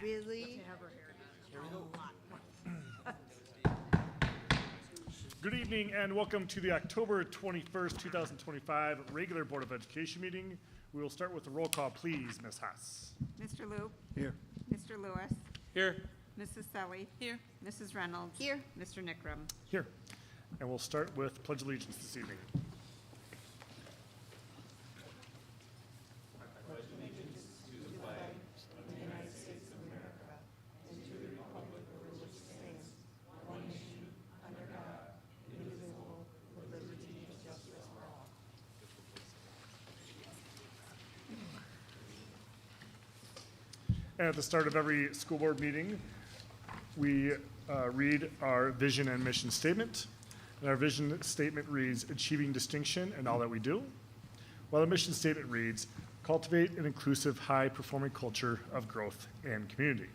Really? Good evening and welcome to the October 21st, 2025 regular Board of Education meeting. We will start with the roll call, please, Ms. Haas. Mr. Loop. Here. Mr. Lewis. Here. Mrs. Selly. Here. Mrs. Reynolds. Here. Mr. Nickram. Here. And we'll start with Pledge Allegiance this evening. And at the start of every school board meeting, we read our vision and mission statement. And our vision statement reads, achieving distinction in all that we do. While the mission statement reads, cultivate an inclusive, high-performing culture of growth and community.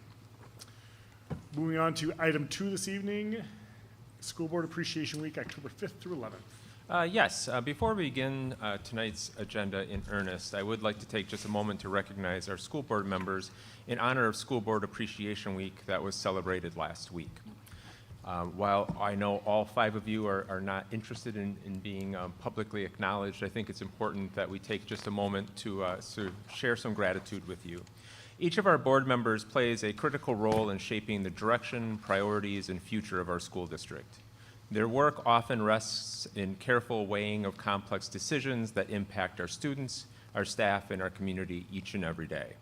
Moving on to item 2 this evening, School Board Appreciation Week, October 5th through 11th. Yes, before we begin tonight's agenda in earnest, I would like to take just a moment to recognize our school board members in honor of School Board Appreciation Week that was celebrated last week. While I know all 5 of you are not interested in being publicly acknowledged, I think it's important that we take just a moment to share some gratitude with you. Each of our board members plays a critical role in shaping the direction, priorities, and future of our school district. Their work often rests in careful weighing of complex decisions that impact our students, our staff, and our community each and every day.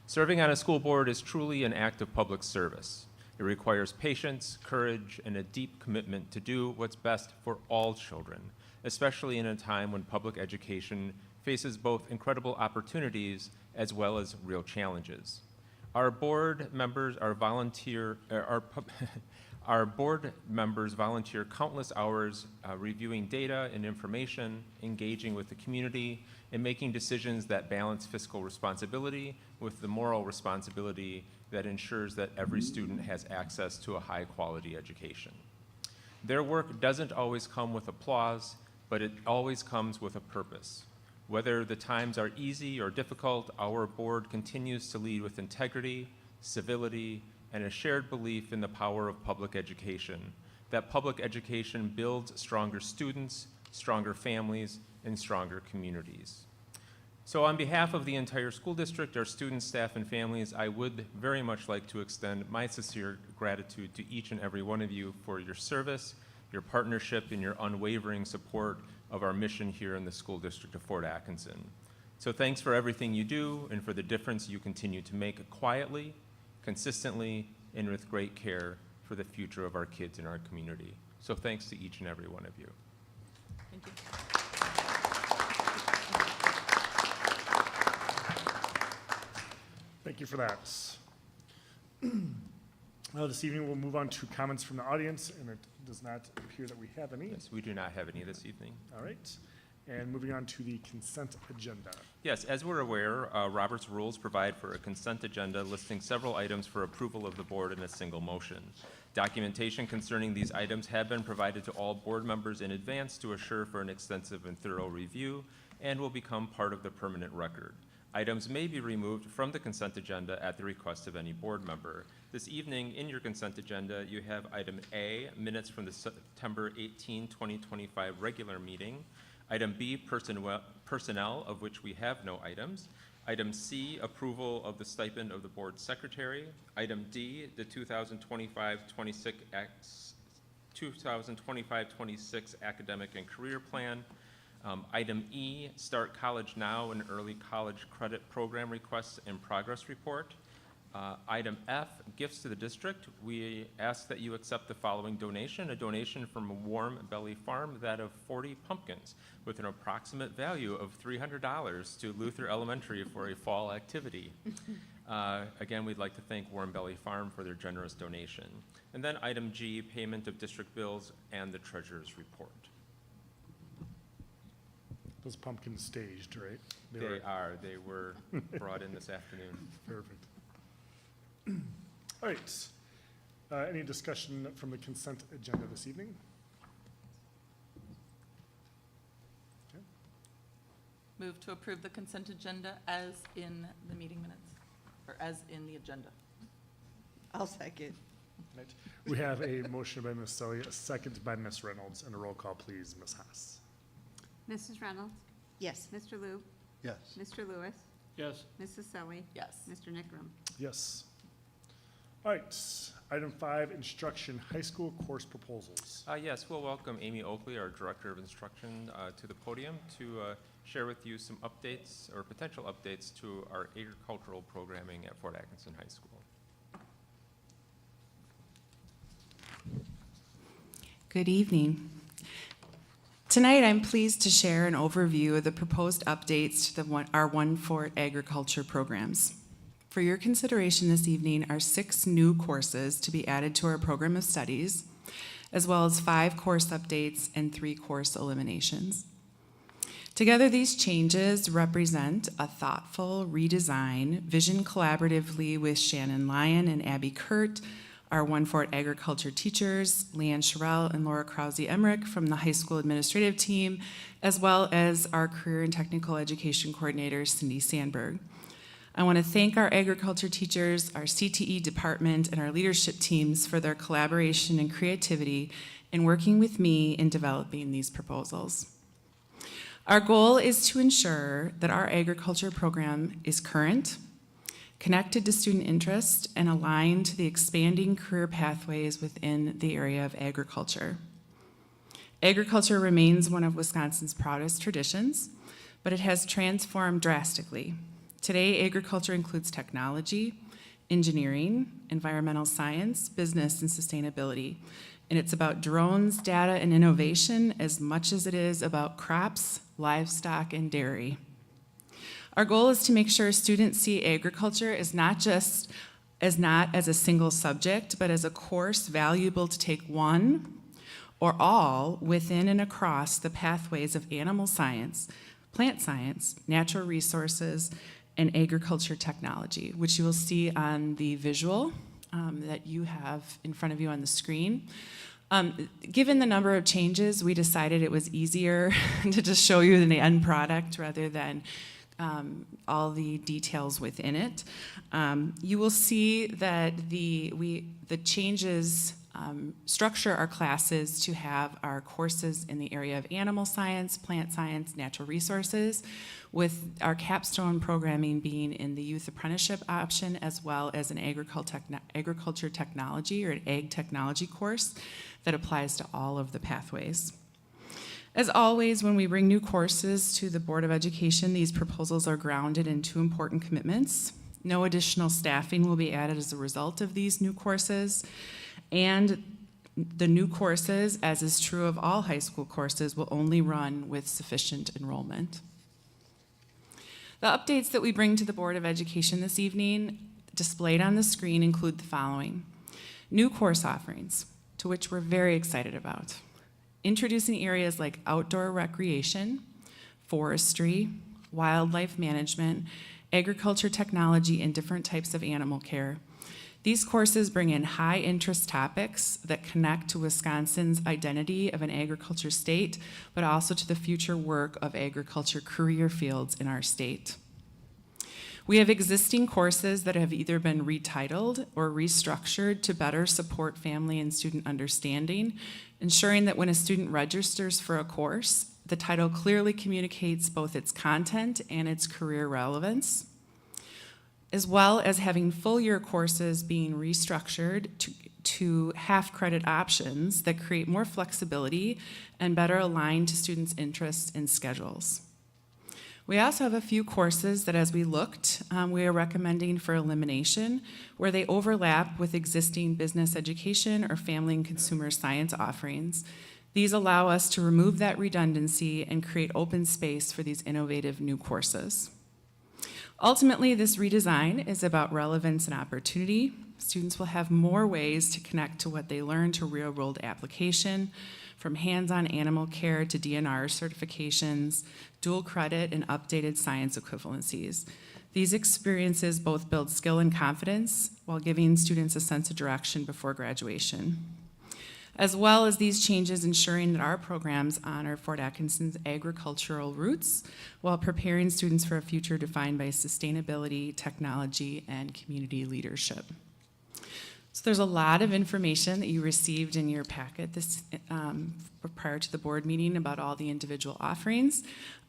Serving on a school board is truly an act of public service. It requires patience, courage, and a deep commitment to do what's best for all children, especially in a time when public education faces both incredible opportunities as well as real challenges. Our board members Our board members volunteer countless hours reviewing data and information, engaging with the community, and making decisions that balance fiscal responsibility with the moral responsibility that ensures that every student has access to a high-quality education. Their work doesn't always come with applause, but it always comes with a purpose. Whether the times are easy or difficult, our board continues to lead with integrity, civility, and a shared belief in the power of public education, that public education builds stronger students, stronger families, and stronger communities. So on behalf of the entire school district, our students, staff, and families, I would very much like to extend my sincere gratitude to each and every one of you for your service, your partnership, and your unwavering support of our mission here in the school district of Fort Atkinson. So thanks for everything you do and for the difference you continue to make quietly, consistently, and with great care for the future of our kids in our community. So thanks to each and every one of you. Thank you. Thank you for that. This evening we'll move on to comments from the audience, and it does not appear that we have any. Yes, we do not have any this evening. All right. And moving on to the consent agenda. Yes, as we're aware, Robert's rules provide for a consent agenda listing several items for approval of the board in a single motion. Documentation concerning these items have been provided to all board members in advance to assure for an extensive and thorough review and will become part of the permanent record. Items may be removed from the consent agenda at the request of any board member. This evening, in your consent agenda, you have item A, minutes from the September 18, 2025 regular meeting. Item B, personnel, of which we have no items. Item C, approval of the stipend of the board secretary. Item D, the 2025-26 academic and career plan. Item E, Start College Now and Early College Credit Program Requests and Progress Report. Item F, gifts to the district. We ask that you accept the following donation, a donation from Warm Belly Farm, that of 40 pumpkins with an approximate value of $300 to Luther Elementary for a fall activity. Again, we'd like to thank Warm Belly Farm for their generous donation. And then item G, payment of district bills and the treasurer's report. Those pumpkins staged, right? They were brought in this afternoon. Perfect. All right. Any discussion from the consent agenda this evening? Okay. Move to approve the consent agenda as in the meeting minutes, or as in the agenda. I'll second. Right. We have a motion by Ms. Selly, a second by Ms. Reynolds, and a roll call, please, Ms. Haas. Mrs. Reynolds? Yes. Mr. Lube? Yes. Mr. Lewis? Yes. Mrs. Selly? Yes. Mr. Nickram? Yes. All right, item 5, instruction, high school course proposals. Yes, we'll welcome Amy Oakley, our Director of Instruction, to the podium to share with you some updates or potential updates to our agricultural programming at Fort Atkinson High School. Good evening. Tonight, I'm pleased to share an overview of the proposed updates to our One Fort Agriculture programs. For your consideration this evening are 6 new courses to be added to our program of studies, as well as 5 course updates and 3 course eliminations. Together, these changes represent a thoughtful redesign, visioned collaboratively with Shannon Lyon and Abby Kurt, our One Fort Agriculture teachers, Leanne Sherrill and Laura Krause-Emmerich from the high school administrative team, as well as our career and technical education coordinator, Cindy Sandberg. I want to thank our agriculture teachers, our CTE department, and our leadership teams for their collaboration and creativity in working with me in developing these proposals. Our goal is to ensure that our agriculture program is current, connected to student interest, and aligned to the expanding career pathways within the area of agriculture. Agriculture remains one of Wisconsin's proudest traditions, but it has transformed drastically. Today, agriculture includes technology, engineering, environmental science, business, and sustainability. And it's about drones, data, and innovation as much as it is about crops, livestock, and dairy. Our goal is to make sure students see agriculture as not as a single subject, but as a course valuable to take one or all within and across the pathways of animal science, plant science, natural resources, and agriculture technology, which you will see on the visual that you have in front of you on the screen. Given the number of changes, we decided it was easier to just show you the end product rather than all the details within it. You will see that the changes structure our classes to have our courses in the area of animal science, plant science, natural resources, with our capstone programming being in the youth apprenticeship option, as well as an agriculture technology or an ag technology course that applies to all of the pathways. As always, when we bring new courses to the Board of Education, these proposals are grounded in 2 important commitments. No additional staffing will be added as a result of these new courses, and the new courses, as is true of all high school courses, will only run with sufficient enrollment. The updates that we bring to the Board of Education this evening, displayed on the screen, include the following. New course offerings, to which we're very excited about. Introducing areas like outdoor recreation, forestry, wildlife management, agriculture technology, and different types of animal care. These courses bring in high-interest topics that connect to Wisconsin's identity of an agriculture state, but also to the future work of agriculture career fields in our state. We have existing courses that have either been retitled or restructured to better support family and student understanding, ensuring that when a student registers for a course, the title clearly communicates both its content and its career relevance, as well as having full year courses being restructured to half-credit options that create more flexibility and better align to students' interests and schedules. We also have a few courses that, as we looked, we are recommending for elimination, where they overlap with existing business education or family and consumer science offerings. These allow us to remove that redundancy and create open space for these innovative new courses. Ultimately, this redesign is about relevance and opportunity. Students will have more ways to connect to what they learn to real-world application, from hands-on animal care to DNR certifications, dual credit, and updated science equivalencies. These experiences both build skill and confidence while giving students a sense of direction before graduation. As well as these changes ensuring that our programs honor Fort Atkinson's agricultural roots while preparing students for a future defined by sustainability, technology, and community leadership. So there's a lot of information that you received in your packet this prior to the board meeting about all the individual offerings.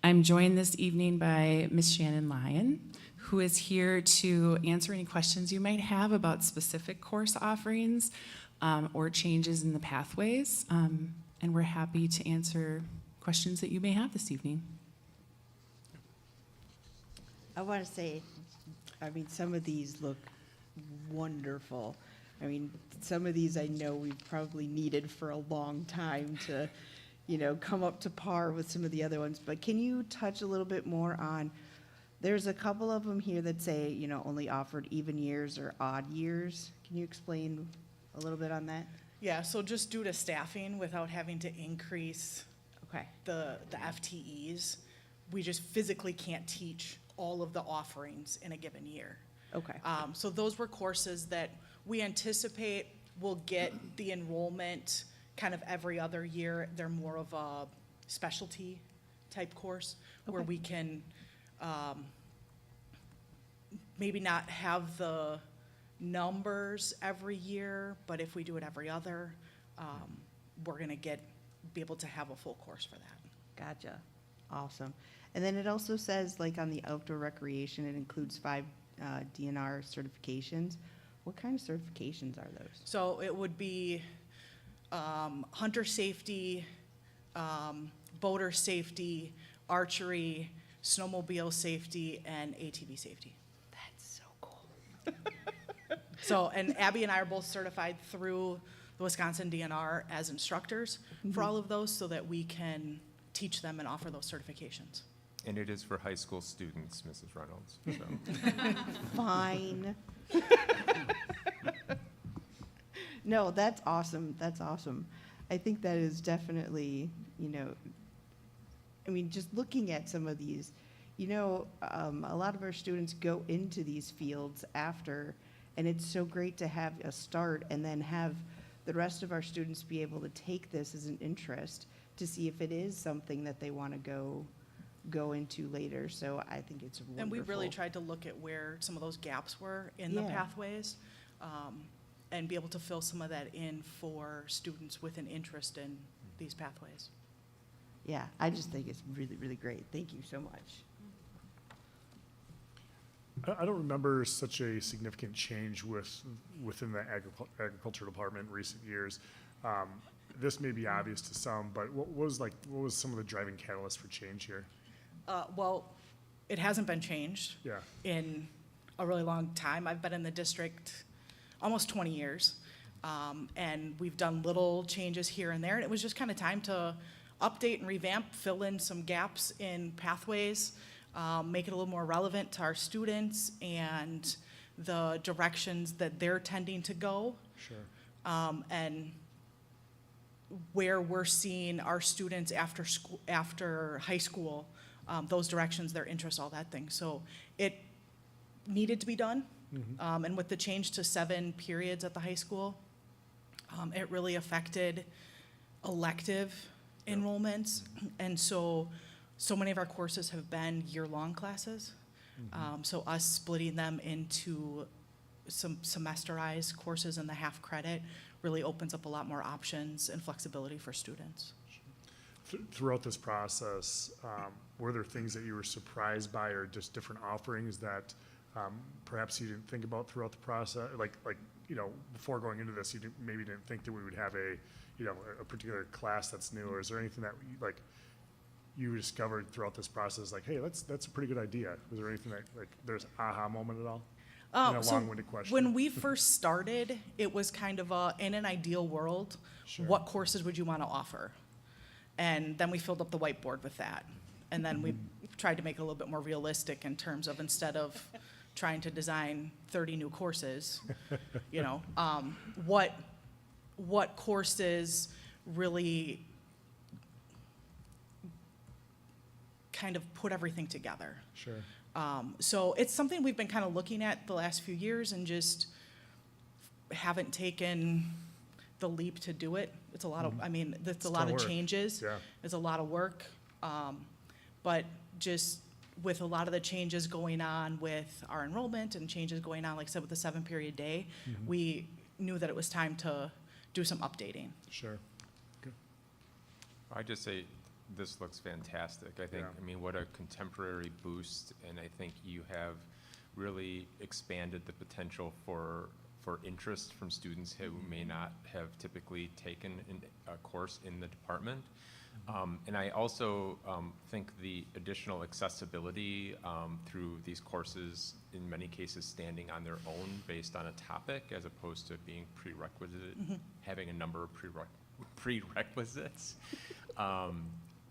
I'm joined this evening by Ms. Shannon Lyon, who is here to answer any questions you might have about specific course offerings or changes in the pathways. And we're happy to answer questions that you may have this evening. I want to say, I mean, some of these look wonderful. I mean, some of these I know we've probably needed for a long time to, come up to par with some of the other ones. But can you touch a little bit more on, there's a couple of them here that say, only offered even years or odd years. Can you explain a little bit on that? Yeah, so just due to staffing, without having to increase Okay. the FTEs, we just physically can't teach all of the offerings in a given year. Okay. So those were courses that we anticipate will get the enrollment kind of every other year. They're more of a specialty type course where Okay. we can maybe not have the numbers every year, but if we do it every other, we're gonna be able to have a full course for that. Gotcha. Awesome. And then it also says, like, on the outdoor recreation, it includes 5 DNR certifications. What kind of certifications are those? So it would be hunter safety, boater safety, archery, snowmobile safety, and ATV safety. That's so cool. So, and Abby and I are both certified through the Wisconsin DNR as instructors for all of those so that we can teach them and offer those certifications. And it is for high school students, Mrs. Reynolds. So. Fine. No, that's awesome. That's awesome. I think that is definitely, I mean, just looking at some of these, a lot of our students go into these fields after, and it's so great to have a start and then have the rest of our students be able to take this as an interest to see if it is something that they want to go into later. So I think it's wonderful. And we really tried to look at where some of those gaps were in the Yeah. pathways and be able to fill some of that in for students with an interest in these pathways. Yeah, I just think it's really, really great. Thank you so much. I don't remember such a significant change within the agriculture department in recent years. This may be obvious to some, but what was some of the driving catalysts for change here? Well, it hasn't been changed Yeah, in a really long time. I've been in the district almost 20 years, and we've done little changes here and there, and it was just kind of time to update and revamp, fill in some gaps in pathways, make it a little more relevant to our students and the directions that they're tending to go, sure. and where we're seeing our students after school, after high school, those directions, their interests, all that thing. So it needed to be done. And with the change to 7 periods at the high school, it really affected elective enrollments. And so many of our courses have been year-long classes. So us splitting them into some semesterized courses in the half credit really opens up a lot more options and flexibility for students. Throughout this process, were there things that you were surprised by or just different offerings that perhaps you didn't think about throughout the process? Like before going into this, maybe didn't think that we would have a particular class that's new, or is there anything that you discovered throughout this process, like, hey, that's a pretty good idea? Was there anything that, there's aha moment at all? In a So long-winded question. when we first started, it was kind of in an ideal world, Sure. what courses would you want to offer? And then we filled up the whiteboard with that. And then we tried to make it a little bit more realistic in terms of, instead of trying to design 30 new courses, what courses really kind of put everything together. Sure. So it's something we've been kind of looking at the last few years and just haven't taken the leap to do it. It's a lot of, that's a lot ton of of work. changes. Yeah. It's a lot of work. But just with a lot of the changes going on with our enrollment and changes going on, like I said, with the 7-period day, we knew that it was time to do some updating. Sure. I just say, this looks fantastic. I think, Yeah. I mean, what a contemporary boost, and I think you have really expanded the potential for interest from students who may not have typically taken a course in the department. And I also think the additional accessibility through these courses, in many cases standing on their own based on a topic, as opposed to being prerequisite, having a number of prerequisites,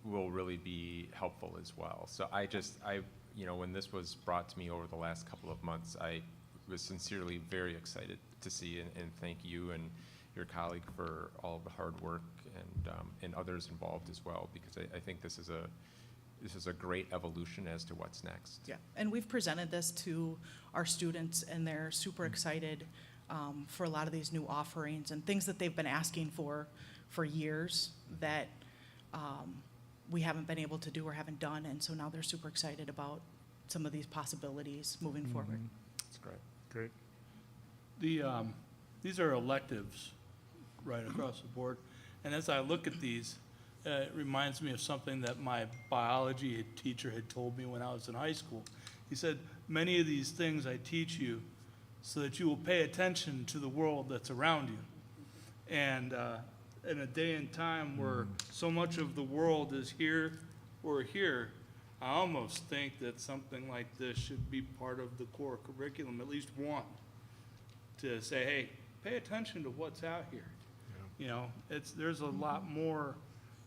will really be helpful as well. So when this was brought to me over the last couple of months, I was sincerely very excited to see, and thank you and your colleague for all of the hard work, and others involved as well, because I think this is a great evolution as to what's next. Yeah, and we've presented this to our students, and they're super excited for a lot of these new offerings and things that they've been asking for years that we haven't been able to do or haven't done, and so now they're super excited about some of these possibilities moving forward. That's great. Great. These are electives right across the board. And as I look at these, it reminds me of something that my biology teacher had told me when I was in high school. He said, many of these things I teach you so that you will pay attention to the world that's around you. And in a day and time where so much of the world is here or here, I almost think that something like this should be part of the core curriculum, at least one, to say, hey, pay attention to what's out here. You know, there's a lot more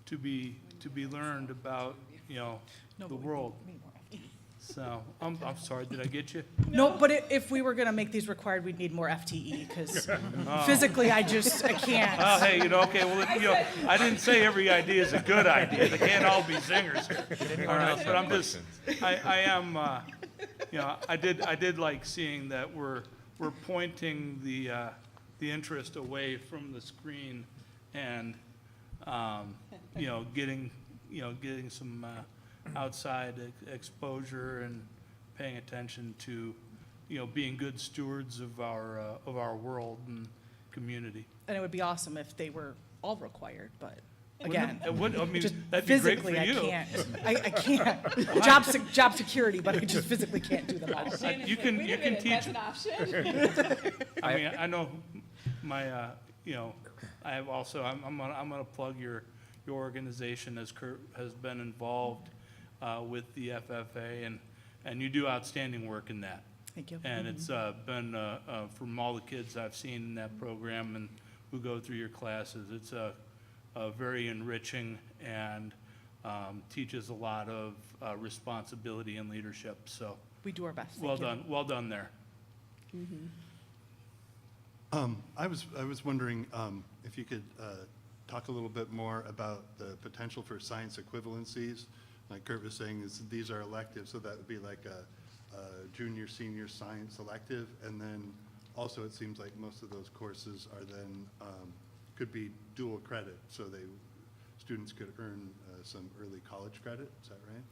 to be learned about, No, the but we world. need more FTE. So, I'm sorry, did I get you? No, but if we were gonna make these required, we'd need more FTE, because physically, I can't. Oh, hey, okay, well, I didn't say every idea is a good idea. They can't all be zingers. All right, but I'm just, I am, I did like seeing that we're pointing the interest away from the screen and, getting some outside exposure and paying attention to, being good stewards of our world and community. And it would be awesome if they were all required, but again, It would, I mean, just that'd be great for physically, I you. can't. I can't. Job security, but I just physically can't do them all. You can teach. I mean, I know my, I have also, I'm gonna plug your organization as Kurt has been involved with the FFA, and you do outstanding work in that. Thank you. And it's been, from all the kids I've seen in that program and who go through your classes, it's very enriching and teaches a lot of responsibility and leadership. So, We do our best. well Thank you. done, well done there. I was wondering if you could talk a little bit more about the potential for science equivalencies. Like Kurt was saying, these are electives, so that would be like a junior, senior science elective, and then also it seems like most of those courses are then could be dual credit, so students could earn some early college credit. Is that right?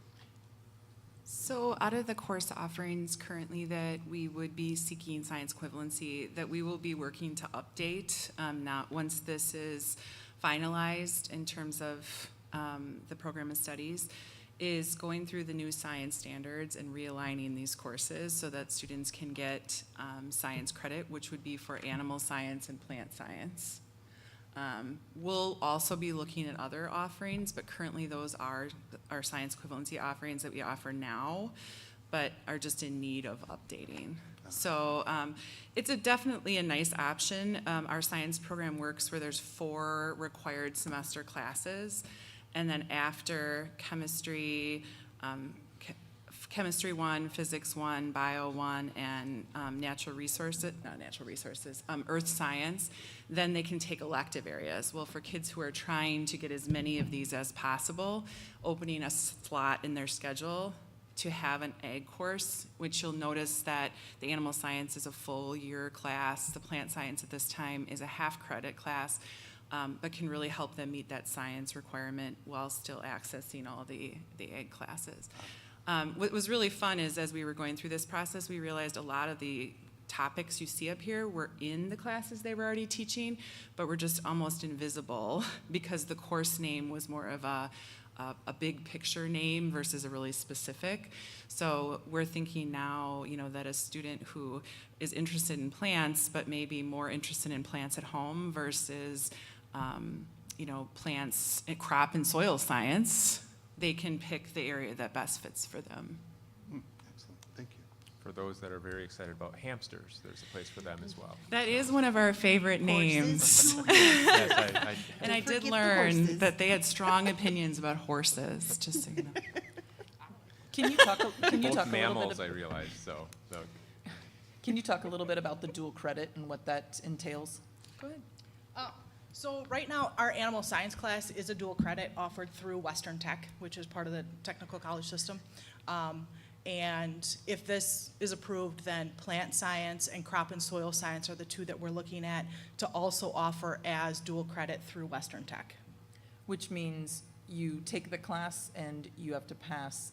So out of the course offerings currently that we would be seeking science equivalency, that we will be working to update, not once this is finalized in terms of the program of studies, is going through the new science standards and realigning these courses so that students can get science credit, which would be for animal science and plant science. We'll also be looking at other offerings, but currently those are our science equivalency offerings that we offer now, but are just in need of updating. So it's definitely a nice option. Our science program works where there's 4 required semester classes, and then after chemistry, Chemistry 1, Physics 1, Bio 1, and Earth Science, then they can take elective areas. Well, for kids who are trying to get as many of these as possible, opening a slot in their schedule to have an ag course, which you'll notice that the animal science is a full year class, the plant science at this time is a half credit class, but can really help them meet that science requirement while still accessing all the ag classes. What was really fun is as we were going through this process, we realized a lot of the topics you see up here were in the classes they were already teaching, but were just almost invisible because the course name was more of a big picture name versus a really specific. So we're thinking now, that a student who is interested in plants, but maybe more interested in plants at home versus, plants, crop and soil science, they can pick the area that best fits for them. Excellent, thank you. For those that are very excited about hamsters, there's a place for them as well. That is one of our favorite names. Yes, I And I Don't did forget the learn horses. that they had strong opinions about horses, just so you know. Can you talk, can you both talk a little mammals, bit, I realize, so. can you talk a little bit about the dual credit and what that entails? Go ahead. So right now, our animal science class is a dual credit offered through Western Tech, which is part of the technical college system. And if this is approved, then plant science and crop and soil science are the two that we're looking at to also offer as dual credit through Western Tech. Which means you take the class and you have to pass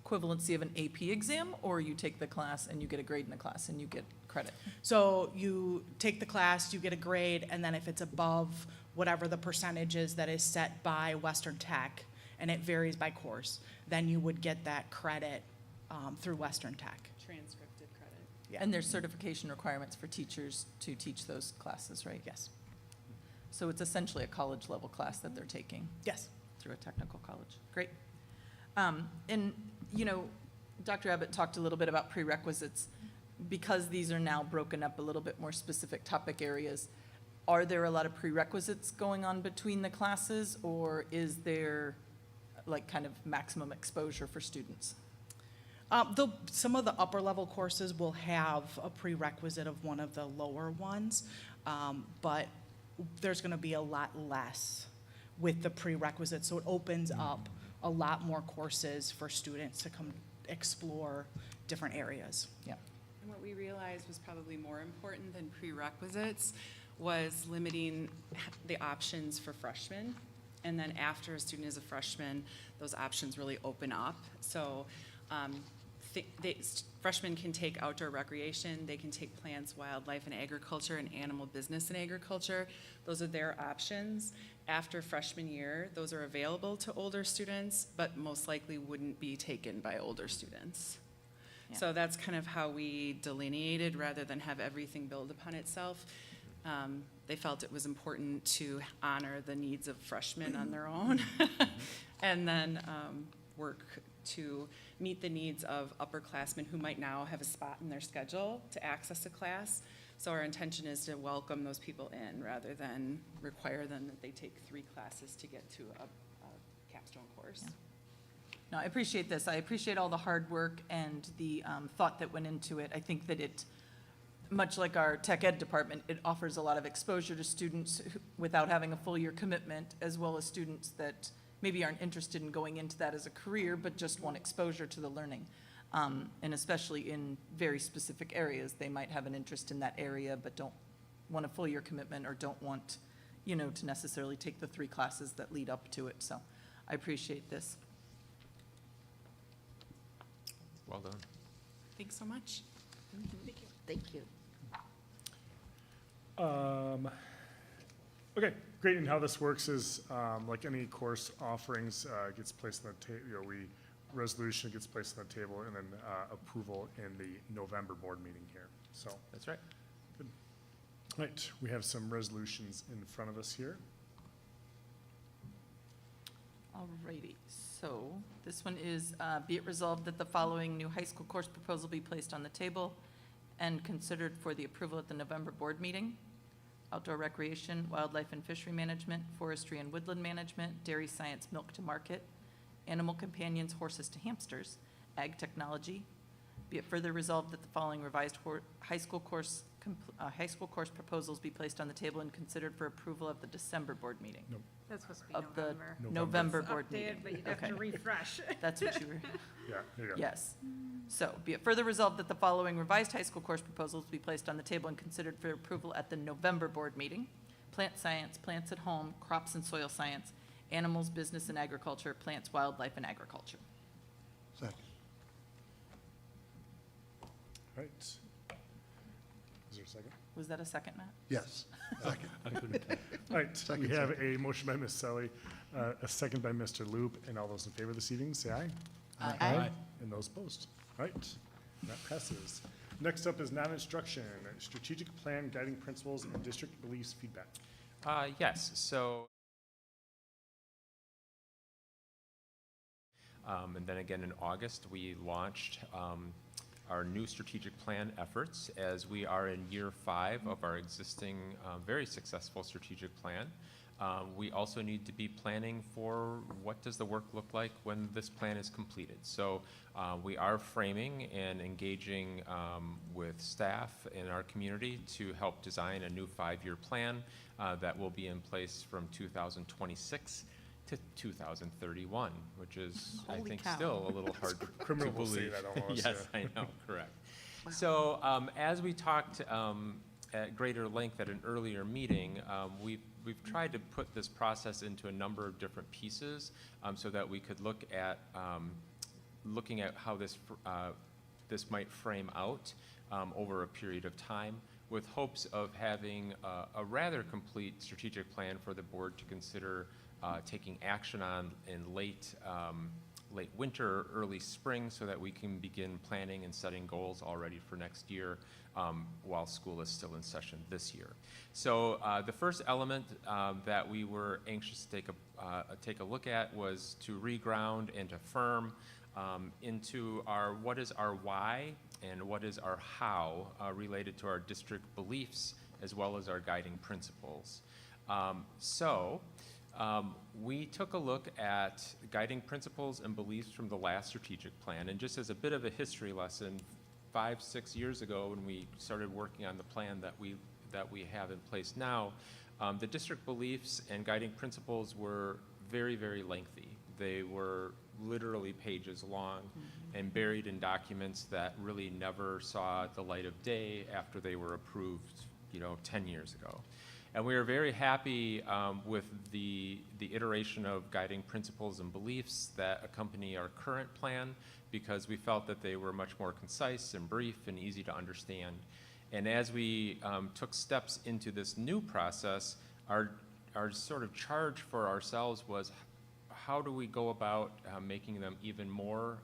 equivalency of an AP exam, or you take the class and you get a grade in the class and you get credit? So you take the class, you get a grade, and then if it's above whatever the percentage is that is set by Western Tech, and it varies by course, then you would get that credit through Western Tech. Transcripted credit. Yeah. And there's certification requirements for teachers to teach those classes, right? Yes. So it's essentially a college-level class that they're taking Yes. through a technical college. Great. And, Dr. Abbott talked a little bit about prerequisites. Because these are now broken up a little bit more specific topic areas, are there a lot of prerequisites going on between the classes, or is there like kind of maximum exposure for students? Some of the upper level courses will have a prerequisite of one of the lower ones, but there's going to be a lot less with the prerequisites. So it opens up a lot more courses for students to come explore different areas. Yeah. And what we realized was probably more important than prerequisites was limiting the options for freshmen. And then after a student is a freshman, those options really open up. So freshmen can take outdoor recreation, they can take plants, wildlife, and agriculture, and animal business and agriculture. Those are their options. After freshman year, those are available to older students, but most likely wouldn't be taken by older students. Yeah. So that's kind of how we delineated rather than have everything build upon itself. They felt it was important to honor the needs of freshmen on their own and then work to meet the needs of upperclassmen who might now have a spot in their schedule to access a class. So our intention is to welcome those people in rather than require them that they take 3 classes to get to a capstone course. Yeah. No, I appreciate this. I appreciate all the hard work and the thought that went into it. I think that it, much like our tech ed department, it offers a lot of exposure to students without having a full year commitment, as well as students that maybe aren't interested in going into that as a career, but just want exposure to the learning. And especially in very specific areas, they might have an interest in that area, but don't want a full year commitment or don't want, to necessarily take the 3 classes that lead up to it. So I appreciate this. Well done. Thanks so much. Thank you. Okay, great, and how this works is, like any course offerings, gets placed on the resolution gets placed on the table, and then, approval in the November board meeting here, so. That's right. Right, we have some resolutions in front of us here. Alrighty, so this one is, be it resolved that the following new high school course proposal be placed on the table and considered for the approval at the November board meeting. Outdoor recreation, wildlife and fishery management, forestry and woodland management, dairy science, milk to market, animal companions, horses to hamsters, ag technology. Be it further resolved that the following revised high school course proposals be placed on the table and considered for approval of the December board meeting. That's supposed to be Of the November. November It's board updated, meeting. but you'd have to Okay. refresh. That's what you were. Yeah, there you go. Yes. So, be it further resolved that the following revised high school course proposals be placed on the table and considered for approval at the November board meeting. Plant science, plants at home, crops and soil science, animals, business and agriculture, plants, wildlife and agriculture. Second. Right. Second. Was that a second, Matt? Yes, second. All right, we Second, have a motion by Ms. Selly, a second by Mr. Loop, and all those in favor this evening, say aye. Aye. And those opposed? All right, that passes. Next up is non-instruction, strategic plan, guiding principles, and district beliefs feedback. Yes, so. And then again in August, we launched our new strategic plan efforts as we are in year 5 of our existing very successful strategic plan. We also need to be planning for what does the work look like when this plan is completed. So we are framing and engaging with staff in our community to help design a new 5-year plan that will be in place from 2026 to 2031, which is, I Holy think, cow. still a little hard to Criminal will say believe. that almost, Yes, yeah. I know, correct. So as we talked at greater length at an earlier meeting, we've tried to put this process into a number of different pieces so that we could look at looking at how this might frame out over a period of time, with hopes of having a rather complete strategic plan for the board to consider taking action on in late winter, early spring, so that we can begin planning and setting goals already for next year while school is still in session this year. So the first element that we were anxious to take a look at was to reground and to firm into what is our why and what is our how related to our district beliefs as well as our guiding principles. We took a look at guiding principles and beliefs from the last strategic plan, and just as a bit of a history lesson, 5-6 years ago when we started working on the plan that we have in place now, the district beliefs and guiding principles were very, very lengthy. They were literally pages long and buried in documents that really never saw the light of day after they were approved, 10 years ago. And we are very happy with the iteration of guiding principles and beliefs that accompany our current plan, because we felt that they were much more concise and brief and easy to understand. And as we took steps into this new process, our sort of charge for ourselves was, how do we go about making them even more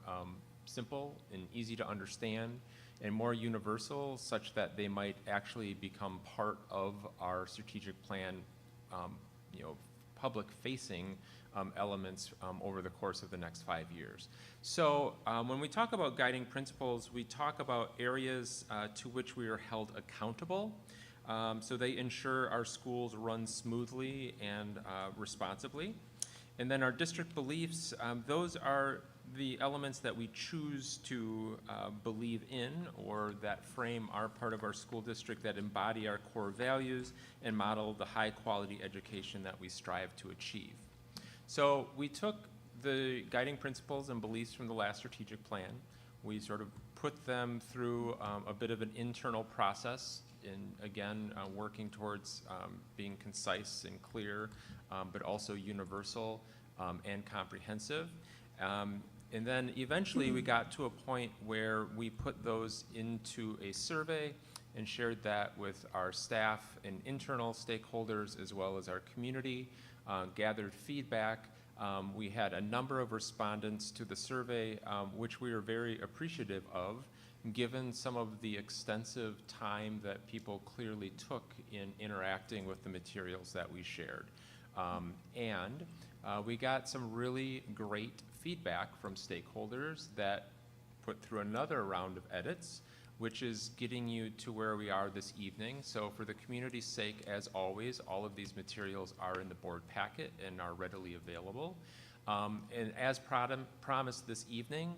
simple and easy to understand and more universal, such that they might actually become part of our strategic plan, public-facing elements over the course of the next 5 years. So when we talk about guiding principles, we talk about areas to which we are held accountable. So they ensure our schools run smoothly and responsibly. And then our district beliefs, those are the elements that we choose to believe in, or that frame our part of our school district, that embody our core values and model the high-quality education that we strive to achieve. So we took the guiding principles and beliefs from the last strategic plan. We sort of put them through a bit of an internal process, in, again, working towards being concise and clear, but also universal and comprehensive. And then eventually we got to a point where we put those into a survey and shared that with our staff and internal stakeholders as well as our community, gathered feedback. We had a number of respondents to the survey, which we were very appreciative of, given some of the extensive time that people clearly took in interacting with the materials that we shared. And we got some really great feedback from stakeholders that put through another round of edits, which is getting you to where we are this evening. So for the community's sake, as always, all of these materials are in the board packet and are readily available. And as promised this evening,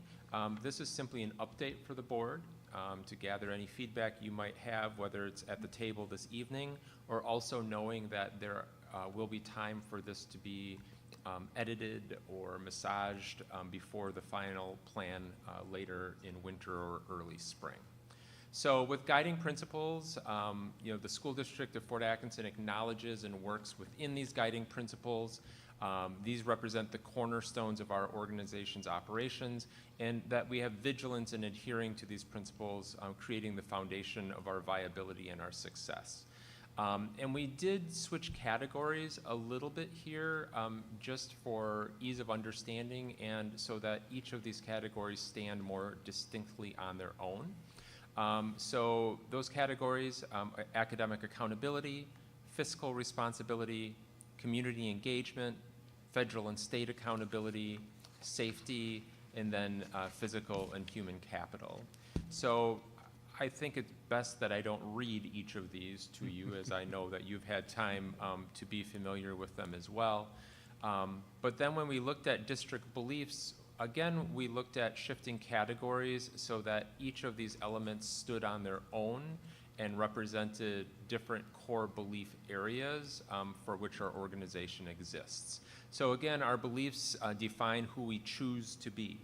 this is simply an update for the board to gather any feedback you might have, whether it's at the table this evening or also knowing that there will be time for this to be edited or massaged before the final plan later in winter or early spring. So with guiding principles, the school district of Fort Atkinson acknowledges and works within these guiding principles These represent the cornerstones of our organization's operations, and that we have vigilance in adhering to these principles, creating the foundation of our viability and our success. And we did switch categories a little bit here, just for ease of understanding and so that each of these categories stand more distinctly on their own. So those categories, academic accountability, fiscal responsibility, community engagement, federal and state accountability, safety, and then physical and human capital. So I think it's best that I don't read each of these to you, as I know that you've had time to be familiar with them as well. But then when we looked at district beliefs, again, we looked at shifting categories so that each of these elements stood on their own and represented different core belief areas for which our organization exists. So again, our beliefs define who we choose to be.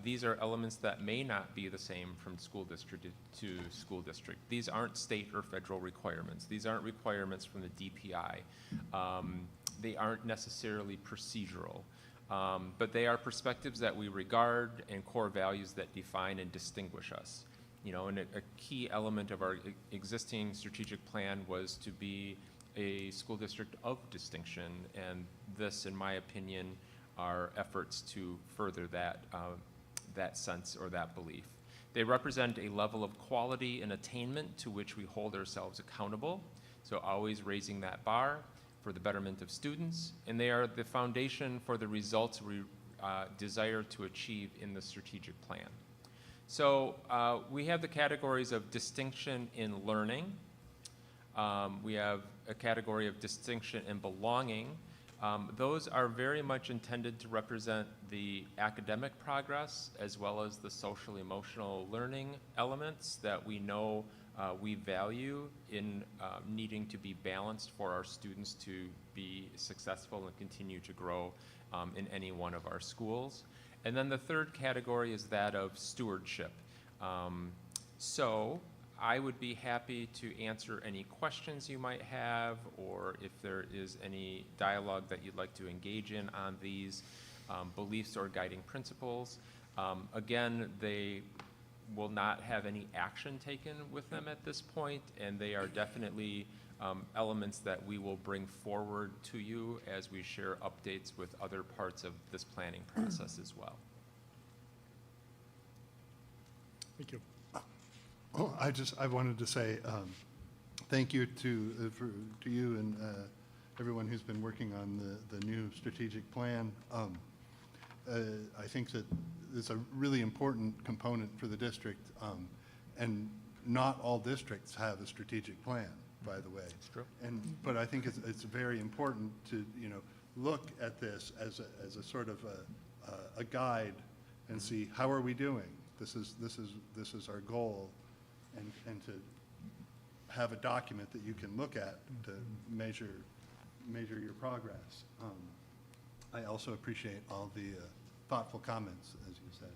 These are elements that may not be the same from school district to school district. These aren't state or federal requirements. These aren't requirements from the DPI. They aren't necessarily procedural. But they are perspectives that we regard and core values that define and distinguish us. You know, and a key element of our existing strategic plan was to be a school district of distinction, and this, in my opinion, are efforts to further that, that sense or that belief. They represent a level of quality and attainment to which we hold ourselves accountable, so always raising that bar for the betterment of students, and they are the foundation for the results we desire to achieve in the strategic plan. So we have the categories of distinction in learning. We have a category of distinction in belonging. Those are very much intended to represent the academic progress as well as the social emotional learning elements that we know we value in needing to be balanced for our students to be successful and continue to grow in any one of our schools. And then the third category is that of stewardship. So I would be happy to answer any questions you might have, or if there is any dialogue that you'd like to engage in on these beliefs or guiding principles. Again, they will not have any action taken with them at this point, and they are definitely elements that we will bring forward to you as we share updates with other parts of this planning process as well. Thank you. Oh, I wanted to say thank you to you and everyone who's been working on the new strategic plan. I think that it's a really important component for the district, and not all districts have a strategic plan, by the way. It's true. But I think it's very important to, you know, look at this as a sort of a guide and see how are we doing. This is our goal, and to have a document that you can look at to measure your progress. I also appreciate all the thoughtful comments, as you said,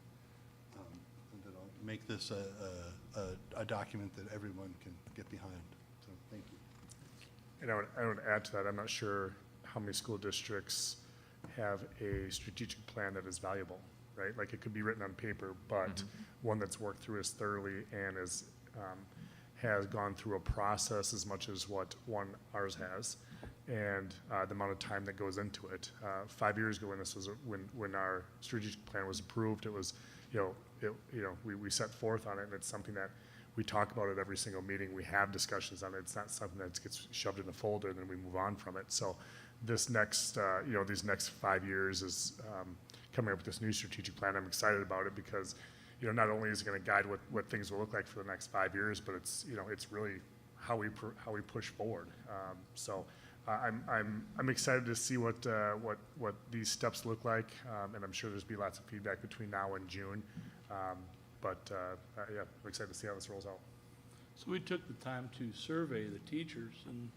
and that I'll make this a document that everyone can get behind. So thank you. And I would add to that, I'm not sure how many school districts have a strategic plan that is valuable, right? Like, it could be written on paper, but one that's worked through as thoroughly and has gone through a process as much as what ours has, and the amount of time that goes into it. 5 years ago, when our strategic plan was approved, it was, we set forth on it, and it's something that we talk about at every single meeting. We have discussions on it. It's not something that gets shoved in a folder and then we move on from it. So this next, these next 5 years is coming up with this new strategic plan. I'm excited about it because, not only is it going to guide what things will look like for the next 5 years, but it's really how we push forward. I'm excited to see what these steps look like, and I'm sure there's be lots of feedback between now and June. Yeah, I'm excited to see how this rolls out. So we took the time to survey the teachers and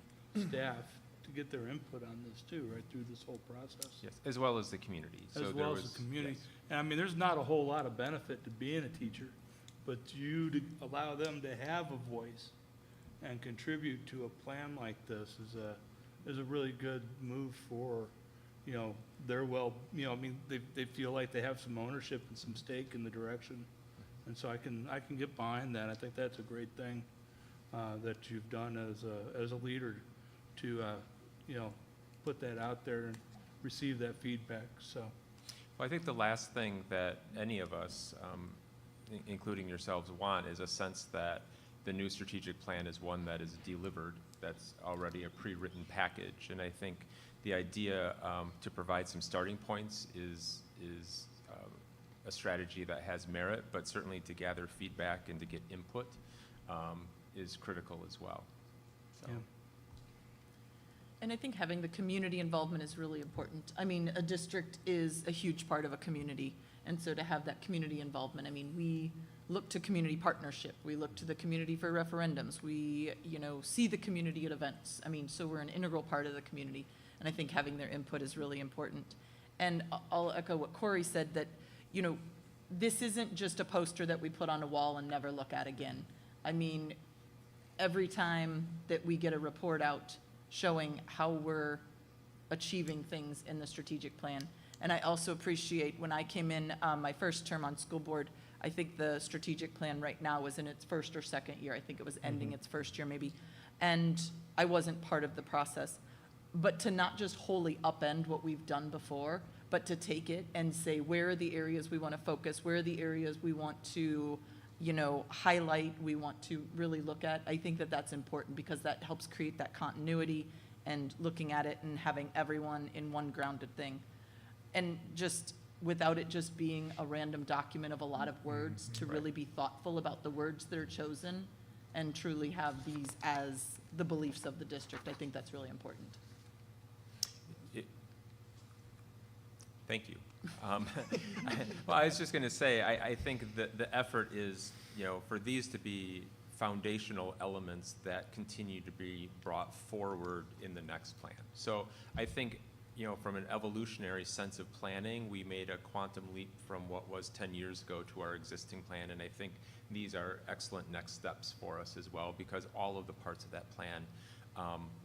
staff to get their input on this too, right through this whole process. Yes, as well as the community. As well as the community. And I mean, there's not a whole lot of benefit to being a teacher, but you to allow them to have a voice and contribute to a plan like this is a really good move for, you know, they're well, you know, I mean, they feel like they have some ownership and some stake in the direction. And so I can get behind that. I think that's a great thing, that you've done as a leader to, you know, put that out there and receive that feedback, so. Well, I think the last thing that any of us, including yourselves, want is a sense that the new strategic plan is one that is delivered, that's already a pre-written package. And I think the idea to provide some starting points is a strategy that has merit, but certainly to gather feedback and to get input is critical as well. So. Yeah. And I think having the community involvement is really important. I mean, a district is a huge part of a community, and so to have that community involvement, I mean, we look to community partnership, we look to the community for referendums, we, you know, see the community at events. I mean, so we're an integral part of the community, and I think having their input is really important. And I'll echo what Corey said, that, you know, this isn't just a poster that we put on a wall and never look at again. I mean, every time that we get a report out showing how we're achieving things in the strategic plan. And I also appreciate when I came in my first term on school board, I think the strategic plan right now was in its first or second year. I think it was ending its first year maybe. And I wasn't part of the process. But to not just wholly upend what we've done before, but to take it and say, where are the areas we want to focus? Where are the areas we want to, you know, highlight, we want to really look at? I think that that's important because that helps create that continuity and looking at it and having everyone in one grounded thing. And just without it just being a random document of a lot of words, to really be thoughtful about the words that are chosen and truly have these as the beliefs of the district. I think that's really important. Thank you. Well, I was just going to say, I think that the effort is, you know, for these to be foundational elements that continue to be brought forward in the next plan. So I think, you know, from an evolutionary sense of planning, we made a quantum leap from what was 10 years ago to our existing plan, and I think these are excellent next steps for us as well, because all of the parts of that plan,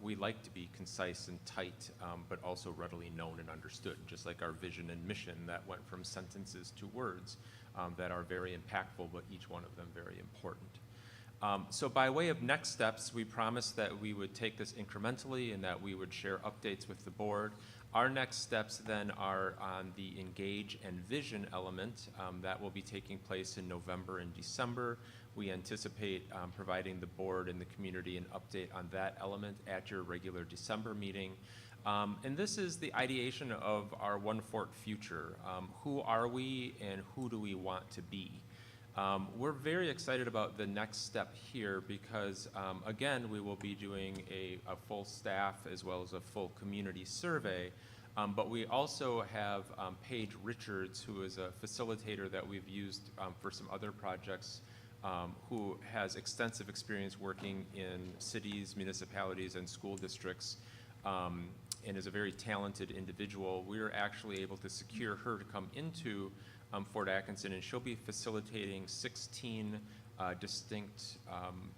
we like to be concise and tight, but also readily known and understood, just like our vision and mission that went from sentences to words that are very impactful, but each one of them very important. So by way of next steps, we promised that we would take this incrementally and that we would share updates with the board. Our next steps then are on the engage and vision element that will be taking place in November and December. We anticipate providing the board and the community an update on that element at your regular December meeting. And this is the ideation of our One Fort future. Who are we and who do we want to be? We're very excited about the next step here because, again, we will be doing a full staff as well as a full community survey. But we also have Paige Richards, who is a facilitator that we've used for some other projects, who has extensive experience working in cities, municipalities, and school districts, and is a very talented individual. We were actually able to secure her to come into Fort Atkinson, and she'll be facilitating 16 distinct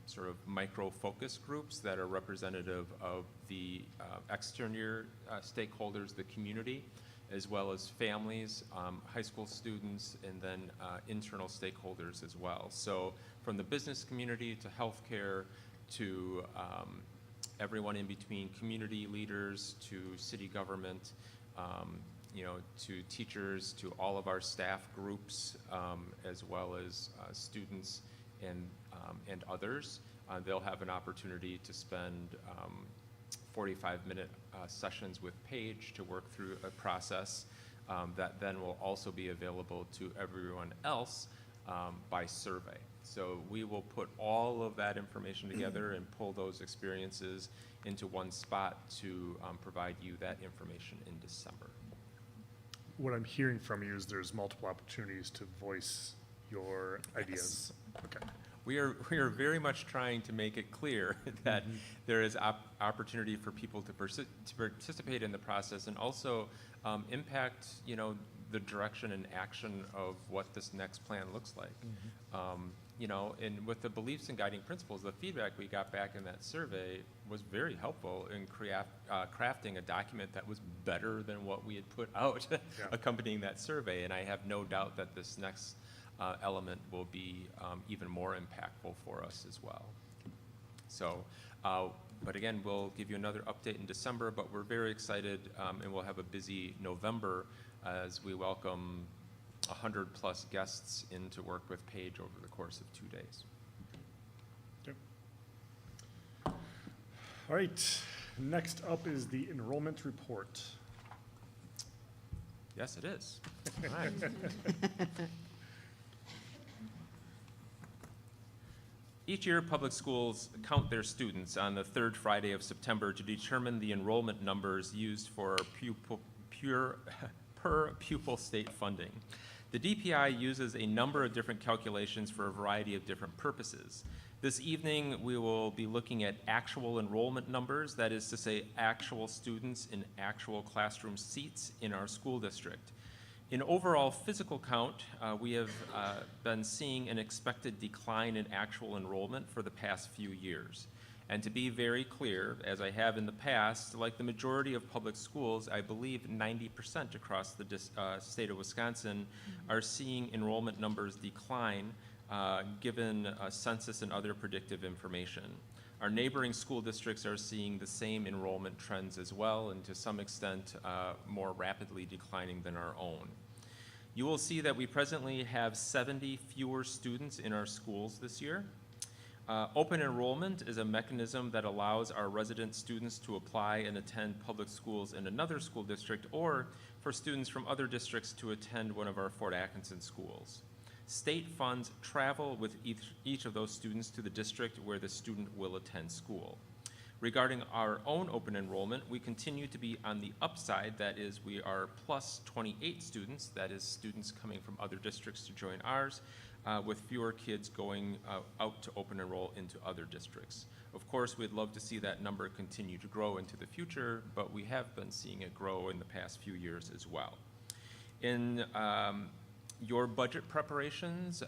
sort of micro-focus groups that are representative of the external stakeholders, the community, as well as families, high school students, and then internal stakeholders as well. So from the business community to healthcare to everyone in between, community leaders to city government, you know, to teachers, to all of our staff groups, as well as students and others. They'll have an opportunity to spend 45-minute sessions with Paige to work through a process that then will also be available to everyone else by survey. So we will put all of that information together and pull those experiences into one spot to provide you that information in December. What I'm hearing from you is there's multiple opportunities to voice your ideas. Okay. We are very much trying to make it clear that there is opportunity for people to participate in the process and also impact, you know, the direction and action of what this next plan looks like. You know, and with the beliefs and guiding principles, the feedback we got back in that survey was very helpful in crafting a document that was better than what we had put out accompanying that survey. And I have no doubt that this next element will be even more impactful for us as well. So, but again, we'll give you another update in December, but we're very excited, and we'll have a busy November as we welcome 100+ guests in to work with Paige over the course of 2 days. Okay. All right, next up is the enrollment report. Yes, it is. All right. Each year, public schools count their students on the third Friday of September to determine the enrollment numbers used for per pupil state funding. The DPI uses a number of different calculations for a variety of different purposes. This evening, we will be looking at actual enrollment numbers, that is to say, actual students in actual classroom seats in our school district. In overall physical count, we have been seeing an expected decline in actual enrollment for the past few years. And to be very clear, as I have in the past, like the majority of public schools, I believe 90% across the state of Wisconsin are seeing enrollment numbers decline given census and other predictive information. Our neighboring school districts are seeing the same enrollment trends as well, and to some extent more rapidly declining than our own. You will see that we presently have 70 fewer students in our schools this year. Open enrollment is a mechanism that allows our resident students to apply and attend public schools in another school district, or for students from other districts to attend one of our Fort Atkinson schools. State funds travel with each of those students to the district where the student will attend school. Regarding our own open enrollment, we continue to be on the upside. That is, we are plus 28 students, that is students coming from other districts to join ours, with fewer kids going out to open enroll into other districts. Of course, we'd love to see that number continue to grow into the future, but we have been seeing it grow in the past few years as well. In your budget preparations,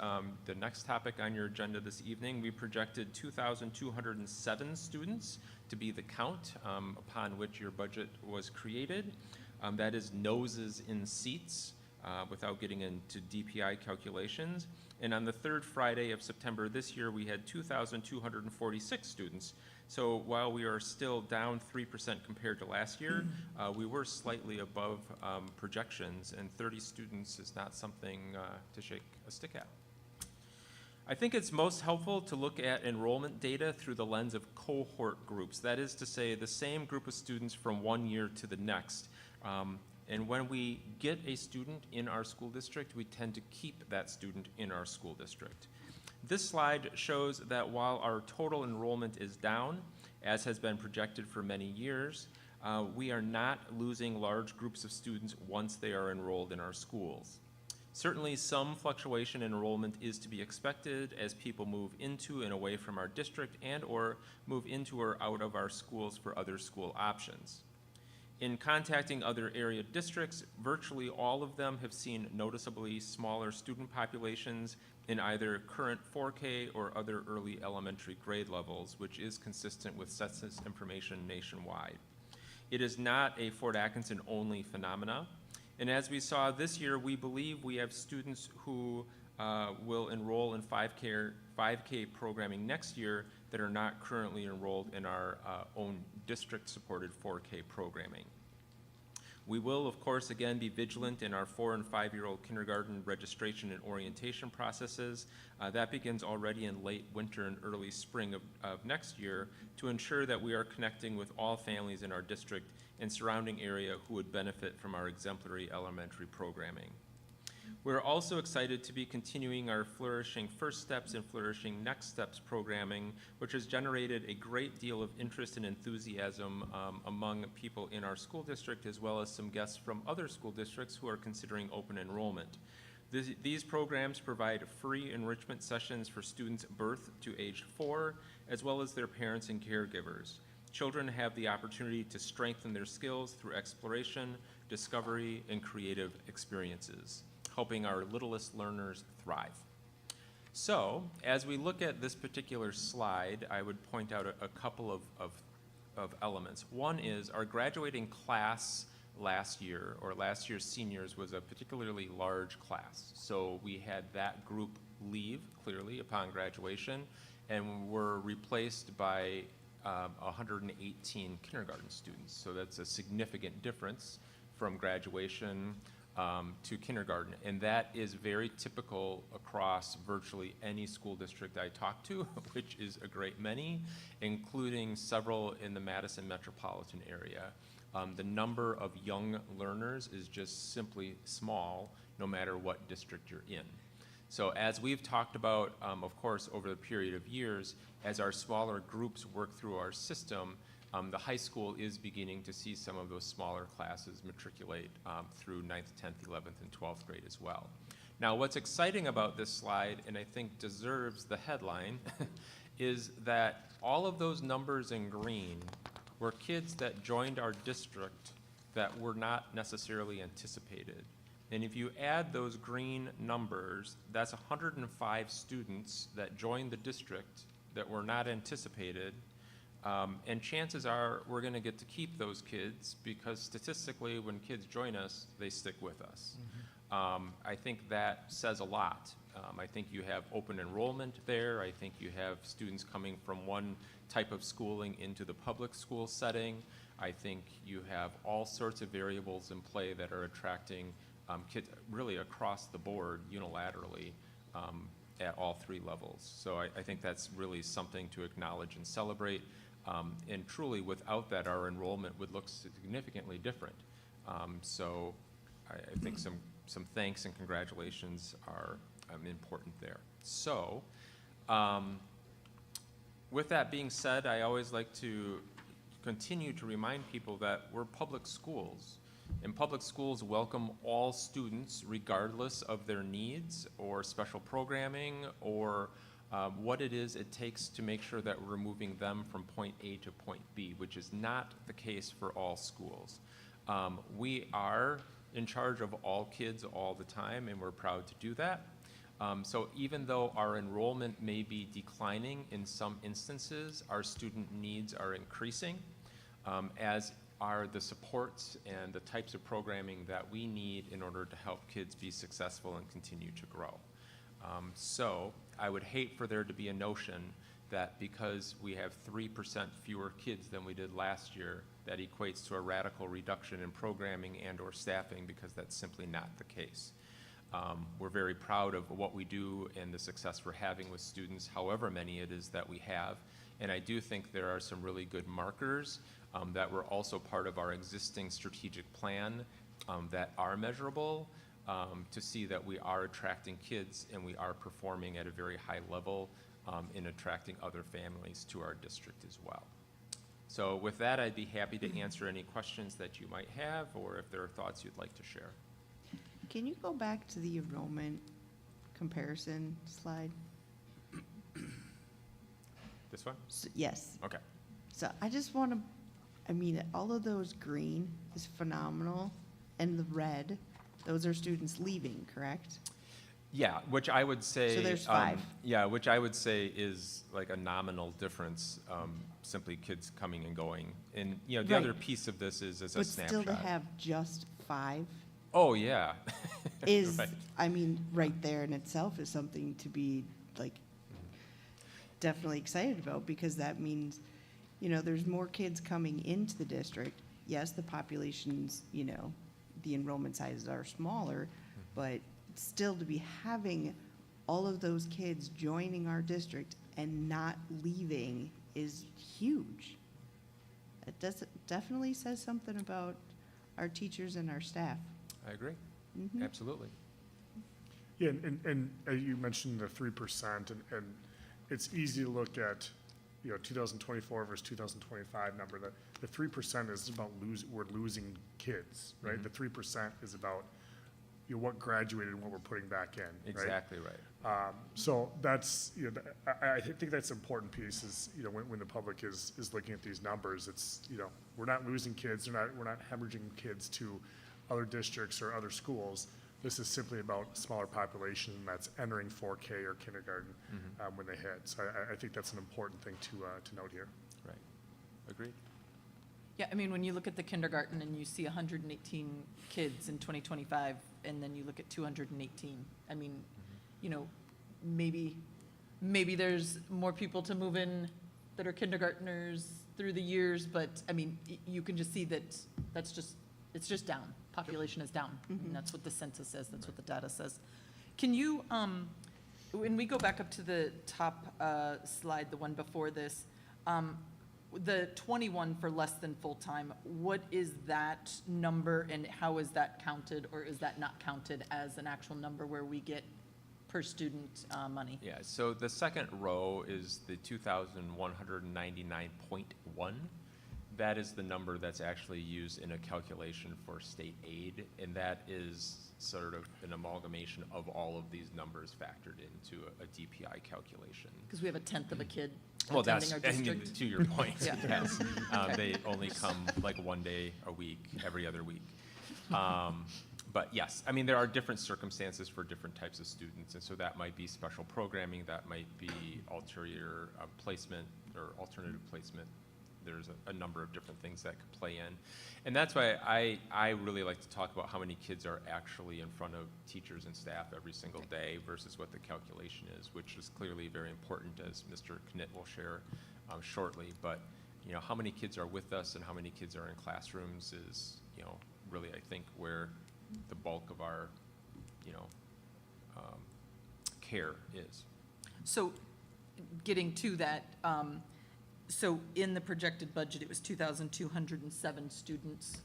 the next topic on your agenda this evening, we projected 2,207 students to be the count upon which your budget was created. That is noses in seats without getting into DPI calculations. And on the third Friday of September this year, we had 2,246 students. So while we are still down 3% compared to last year, we were slightly above projections, and 30 students is not something to shake a stick at. I think it's most helpful to look at enrollment data through the lens of cohort groups. That is to say, the same group of students from one year to the next. And when we get a student in our school district, we tend to keep that student in our school district. This slide shows that while our total enrollment is down, as has been projected for many years, we are not losing large groups of students once they are enrolled in our schools. Certainly some fluctuation in enrollment is to be expected as people move into and away from our district and or move into or out of our schools for other school options. In contacting other area districts, virtually all of them have seen noticeably smaller student populations in either current 4K or other early elementary grade levels, which is consistent with census information nationwide. It is not a Fort Atkinson only phenomena. And as we saw this year, we believe we have students who will enroll in 5K programming next year that are not currently enrolled in our own district-supported 4K programming. We will, of course, again be vigilant in our 4- and 5-year-old kindergarten registration and orientation processes. That begins already in late winter and early spring of next year to ensure that we are connecting with all families in our district and surrounding area who would benefit from our exemplary elementary programming. We're also excited to be continuing our Flourishing First Steps and Flourishing Next Steps programming, which has generated a great deal of interest and enthusiasm among people in our school district, as well as some guests from other school districts who are considering open enrollment. These programs provide free enrichment sessions for students birth to age 4, as well as their parents and caregivers. Children have the opportunity to strengthen their skills through exploration, discovery, and creative experiences, helping our littlest learners thrive. So, as we look at this particular slide, I would point out a couple of elements. One is our graduating class last year, or last year's seniors, was a particularly large class. So we had that group leave, clearly, upon graduation, and were replaced by 118 kindergarten students. So that's a significant difference from graduation to kindergarten. And that is very typical across virtually any school district I talk to, which is a great many, including several in the Madison metropolitan area. The number of young learners is just simply small, no matter what district you're in. So as we've talked about, of course, over the period of years, as our smaller groups work through our system, the high school is beginning to see some of those smaller classes matriculate through 9th, 10th, 11th, and 12th grade as well. Now, what's exciting about this slide, and I think deserves the headline, is that all of those numbers in green were kids that joined our district that were not necessarily anticipated. And if you add those green numbers, that's 105 students that joined the district that were not anticipated. And chances are we're going to get to keep those kids because statistically when kids join us, they stick with us. I think that says a lot. I think you have open enrollment there. I think you have students coming from one type of schooling into the public school setting. I think you have all sorts of variables in play that are attracting kids really across the board unilaterally at all three levels. So I think that's really something to acknowledge and celebrate. And truly, without that, our enrollment would look significantly different. So I think some thanks and congratulations are important there. So with that being said, I always like to continue to remind people that we're public schools. And public schools welcome all students regardless of their needs or special programming or what it is it takes to make sure that we're moving them from point A to point B, which is not the case for all schools. We are in charge of all kids all the time, and we're proud to do that. So even though our enrollment may be declining in some instances, our student needs are increasing, as are the supports and the types of programming that we need in order to help kids be successful and continue to grow. So I would hate for there to be a notion that because we have 3% fewer kids than we did last year, that equates to a radical reduction in programming and or staffing, because that's simply not the case. We're very proud of what we do and the success we're having with students, however many it is that we have. And I do think there are some really good markers that were also part of our existing strategic plan that are measurable to see that we are attracting kids and we are performing at a very high level in attracting other families to our district as well. So with that, I'd be happy to answer any questions that you might have, or if there are thoughts you'd like to share. Can you go back to the enrollment comparison slide? This one? Yes. Okay. So I just want to, I mean, all of those green is phenomenal, and the red, those are students leaving, correct? Yeah, which I would say. So there's 5. Yeah, which I would say is like a nominal difference, simply kids coming and going. And, you know, the Right. other piece of this is as a But snapshot. still to have just 5 Oh, yeah. is, Right. I mean, right there in itself is something to be like definitely excited about, because that means, you know, there's more kids coming into the district. Yes, the populations, you know, the enrollment sizes are smaller, but still to be having all of those kids joining our district and not leaving is huge. It definitely says something about our teachers and our staff. I agree. Mhm. Absolutely. Yeah, and you mentioned the 3%, and it's easy to look at, you know, 2024 versus 2025 number. That the 3% is about we're losing kids, right? Mhm. The 3% is about, you know, what graduated and what we're putting back in, right? Exactly right. So that's, you know, I think that's an important piece is, you know, when the public is looking at these numbers, it's, you know, we're not losing kids, we're not hemorrhaging kids to other districts or other schools. This is simply about a smaller population that's entering 4K or kindergarten when they hit. So I think that's an important thing to note here. Right. Agreed. Yeah, I mean, when you look at the kindergarten and you see 118 kids in 2025, and then you look at 218, I mean, you know, maybe there's more people to move in that are kindergartners through the years, but, I mean, you can just see that it's just down. Population is down, and that's what the census says, that's what the data says. Can you, when we go back up to the top slide, the one before this, the 21 for less than full-time, what is that number and how is that counted, or is that not counted as an actual number where we get per student money? Yeah, so the second row is the 2,199.1. That is the number that's actually used in a calculation for state aid, and that is sort of an amalgamation of all of these numbers factored into a DPI calculation. Because we have a tenth of a kid Well, attending that's, our I mean, district. to your point, Yeah. yes. They only come like one day a week, every other week. But yes, I mean, there are different circumstances for different types of students, and so that might be special programming, that might be ulterior placement or alternative placement. There's a number of different things that could play in. And that's why I really like to talk about how many kids are actually in front of teachers and staff every single day versus what the calculation is, which is clearly very important, as Mr. Knit will share shortly. But, you know, how many kids are with us and how many kids are in classrooms is, you know, really, I think, where the bulk of our, you know, care is. So, getting to that, so in the projected budget, it was 2,207 students,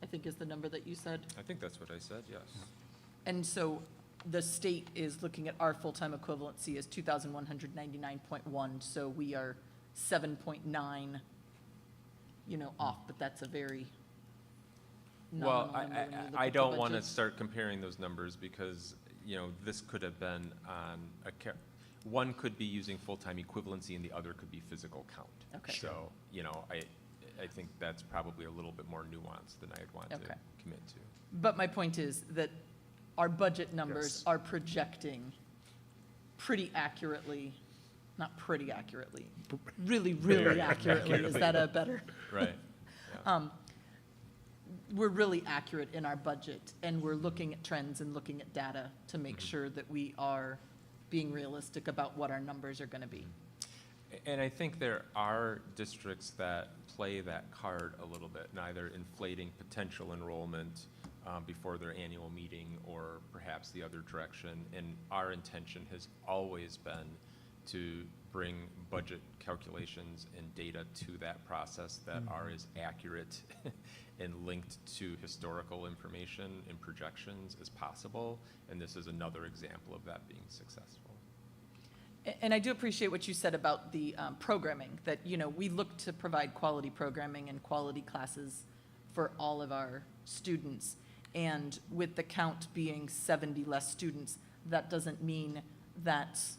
I think is the number that you said. I think that's what I said, yes. And so the state is looking at our full-time equivalency as 2,199.1, so we are 7.9, you know, off, but that's a very Well, nominal number when you look I at the don't want to budget. start comparing those numbers because, you know, this could have been on one could be using full-time equivalency and the other could be physical count. Okay. So, you know, I think that's probably a little bit more nuanced than I'd want to Okay. commit to. But my point is that our budget numbers Yes. are projecting pretty accurately, not pretty accurately, really, really Very accurately. Is that a better? Right. Yeah. We're really accurate in our budget, and we're looking at trends and looking at data to make sure that we are being realistic about what our numbers are going to be. And I think there are districts that play that card a little bit, neither inflating potential enrollment before their annual meeting or perhaps the other direction. And our intention has always been to bring budget calculations and data to that process that are as accurate and linked to historical information and projections as possible. And this is another example of that being successful. And I do appreciate what you said about the programming, that, you know, we look to provide quality programming and quality classes for all of our students. And with the count being 70 less students, that doesn't mean that's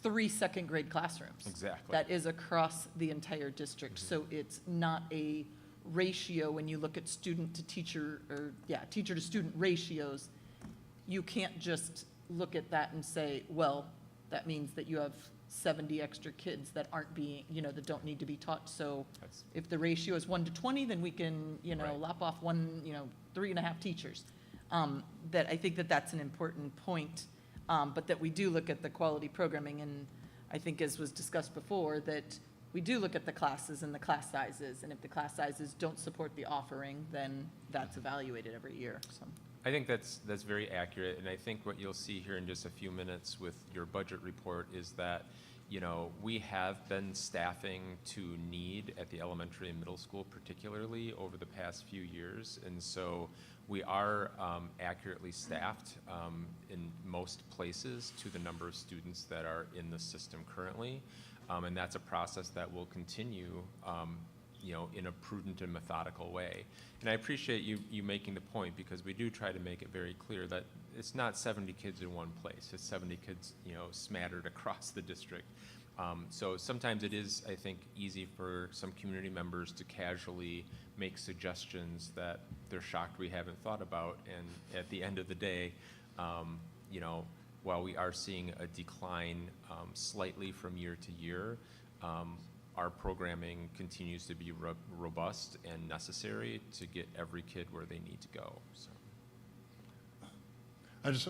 3 second-grade classrooms. Exactly. That is across the entire district. So it's not a ratio when you look at student to teacher, or, yeah, teacher to student ratios. You can't just look at that and say, well, that means that you have 70 extra kids that aren't being, you know, that don't need to be taught. So That's- if the ratio is 1 to 20, then we can, you know, Right. lop off 3.5 teachers. That I think that that's an important point, but that we do look at the quality programming, and I think, as was discussed before, that we do look at the classes and the class sizes, and if the class sizes don't support the offering, then that's evaluated every year, so. I think that's very accurate, and I think what you'll see here in just a few minutes with your budget report is that, you know, we have been staffing to need at the elementary and middle school particularly over the past few years, and so we are accurately staffed in most places to the number of students that are in the system currently, and that's a process that will continue you know, in a prudent and methodical way. And I appreciate you making the point, because we do try to make it very clear that it's not 70 kids in one place. It's 70 kids, you know, smattered across the district. So sometimes it is, I think, easy for some community members to casually make suggestions that they're shocked we haven't thought about. And at the end of the day, you know, while we are seeing a decline slightly from year to year, our programming continues to be robust and necessary to get every kid where they need to go. So.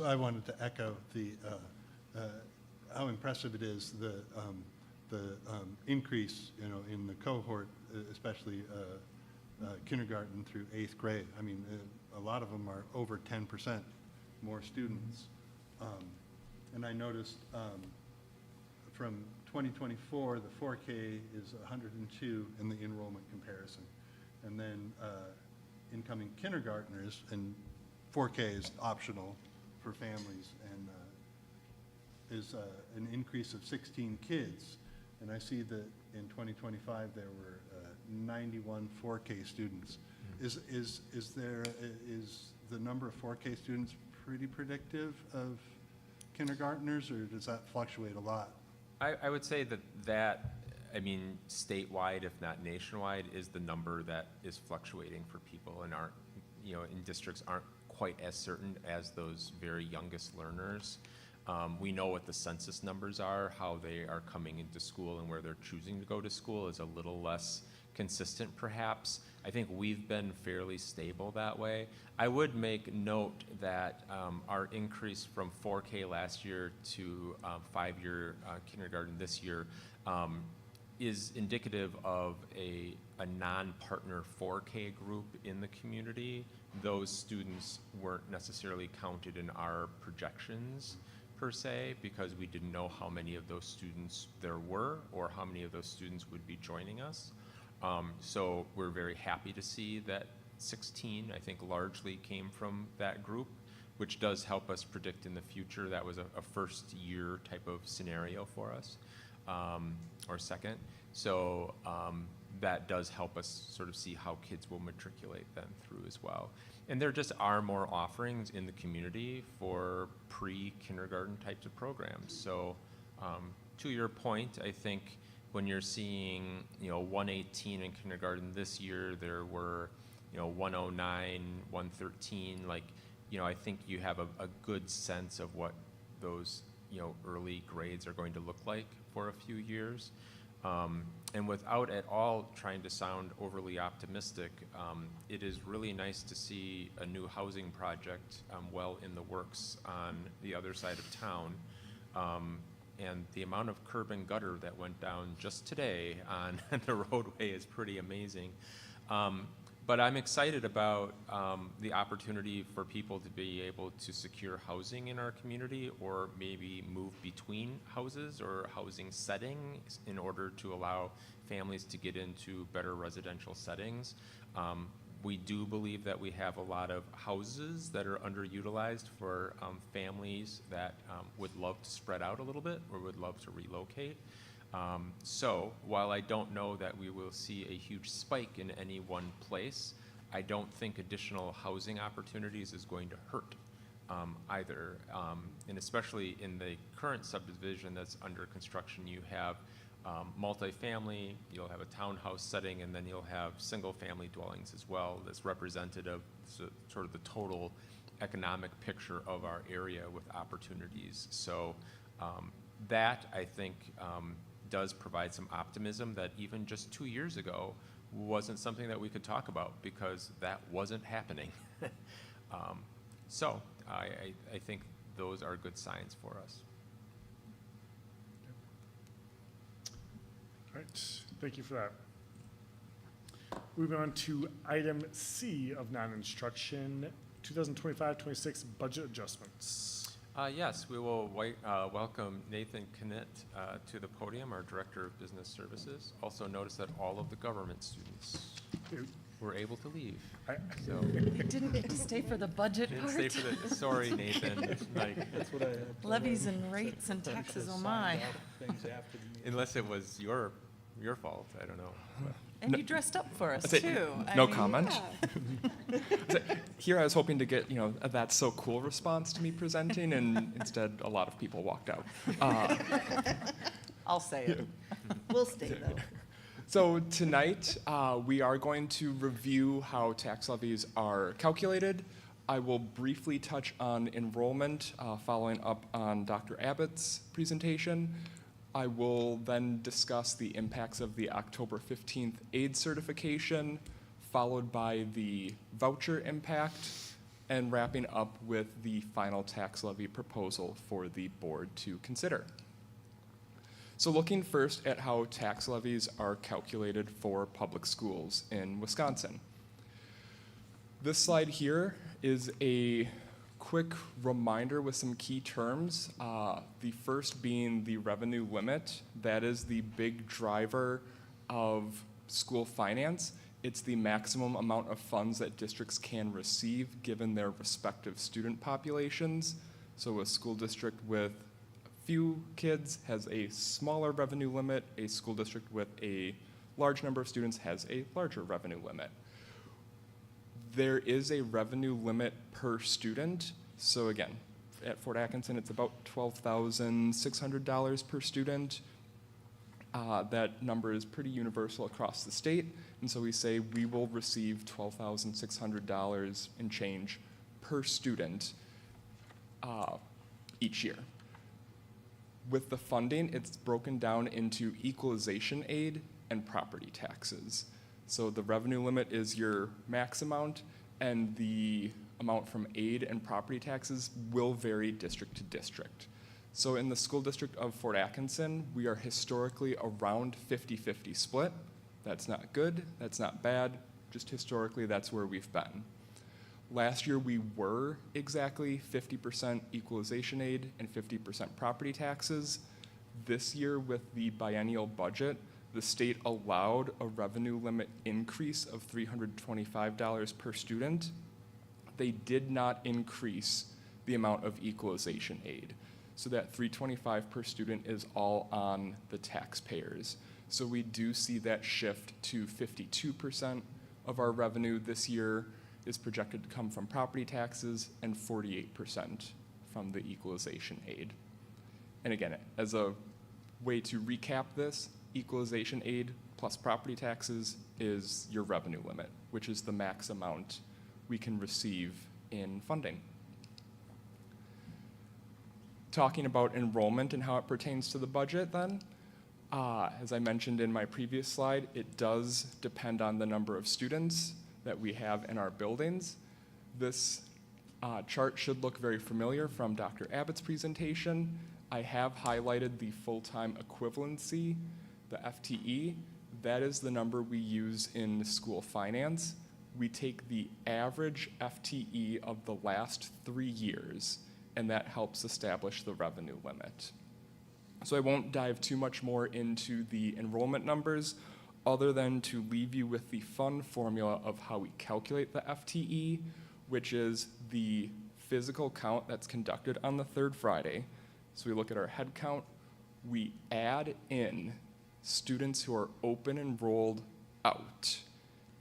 I wanted to echo the, how impressive it is, the increase, you know, in the cohort, especially kindergarten through 8th grade. I mean, a lot of them are over 10% more students. And I noticed from 2024, the 4K is 102 in the enrollment comparison. And then incoming kindergartners, and 4K is optional for families, and is an increase of 16 kids. And I see that in 2025, there were 91 4K students. Is the number of 4K students pretty predictive of kindergartners, or does that fluctuate a lot? I would say that, I mean, statewide, if not nationwide, is the number that is fluctuating for people and aren't, you know, in districts aren't quite as certain as those very youngest learners. We know what the census numbers are, how they are coming into school and where they're choosing to go to school is a little less consistent perhaps. I think we've been fairly stable that way. I would make note that our increase from 4K last year to 5-year kindergarten this year is indicative of a non-partner 4K group in the community. Those students weren't necessarily counted in our projections per se, because we didn't know how many of those students there were or how many of those students would be joining us. So we're very happy to see that 16, I think, largely came from that group, which does help us predict in the future. That was a first year type of scenario for us, or second. So that does help us sort of see how kids will matriculate then through as well. And there just are more offerings in the community for pre-kindergarten types of programs. So to your point, I think when you're seeing, you know, 118 in kindergarten this year, there were, you know, 109, 113, like, you know, I think you have a good sense of what those, you know, early grades are going to look like for a few years. And without at all trying to sound overly optimistic, it is really nice to see a new housing project well in the works on the other side of town. And the amount of curb and gutter that went down just today on the roadway is pretty amazing. But I'm excited about the opportunity for people to be able to secure housing in our community, or maybe move between houses or housing settings in order to allow families to get into better residential settings. We do believe that we have a lot of houses that are underutilized for families that would love to spread out a little bit or would love to relocate. So while I don't know that we will see a huge spike in any one place, I don't think additional housing opportunities is going to hurt either. And especially in the current subdivision that's under construction, you have multifamily, you'll have a townhouse setting, and then you'll have single-family dwellings as well that's representative of sort of the total economic picture of our area with opportunities. So that, I think, does provide some optimism that even just 2 years ago wasn't something that we could talk about, because that wasn't happening. So I think those are good signs for us. All right, thank you for that. Moving on to item C of non-instruction, 2025-26 budget adjustments. Yes, we will welcome Nathan Knitt to the podium, our Director of Business Services. Also notice that all of the government students were able to leave. So You didn't get to stay for the budget didn't part? stay for the, sorry, Nathan, like, That's what I had. Levies and rates and taxes, oh my. Things after the meeting. unless it was your fault, I don't know. But And you dressed up for us, I'd say too. I no mean, comment. yeah. Here I was hoping to get, a "that's so cool" response to me presenting, and instead a lot of people walked out. I'll say it. We'll stay though. So tonight, we are going to review how tax levies are calculated. I will briefly touch on enrollment, following up on Dr. Abbott's presentation. I will then discuss the impacts of the October 15th aid certification, followed by the voucher impact, and wrapping up with the final tax levy proposal for the board to consider. So looking first at how tax levies are calculated for public schools in Wisconsin. This slide here is a quick reminder with some key terms. The first being the revenue limit. That is the big driver of school finance. It's the maximum amount of funds that districts can receive given their respective student populations. So a school district with few kids has a smaller revenue limit. A school district with a large number of students has a larger revenue limit. There is a revenue limit per student. So again, at Fort Atkinson, it's about $12,600 per student. That number is pretty universal across the state. And so we say we will receive $12,600 and change per student each year. With the funding, it's broken down into equalization aid and property taxes. So the revenue limit is your max amount, and the amount from aid and property taxes will vary district to district. So in the school district of Fort Atkinson, we are historically around 50-50 split. That's not good, that's not bad, just historically that's where we've been. Last year we were exactly 50% equalization aid and 50% property taxes. This year with the biennial budget, the state allowed a revenue limit increase of $325 per student. They did not increase the amount of equalization aid. So that $325 per student is all on the taxpayers. So we do see that shift to 52% of our revenue this year is projected to come from property taxes and 48% from the equalization aid. And again, as a way to recap this, equalization aid plus property taxes is your revenue limit, which is the max amount we can receive in funding. Talking about enrollment and how it pertains to the budget then, as I mentioned in my previous slide, it does depend on the number of students that we have in our buildings. This chart should look very familiar from Dr. Abbott's presentation. I have highlighted the full-time equivalency, the FTE. That is the number we use in school finance. We take the average FTE of the last 3 years, and that helps establish the revenue limit. So I won't dive too much more into the enrollment numbers, other than to leave you with the fun formula of how we calculate the FTE, which is the physical count that's conducted on the third Friday. So we look at our head count, we add in students who are open enrolled out,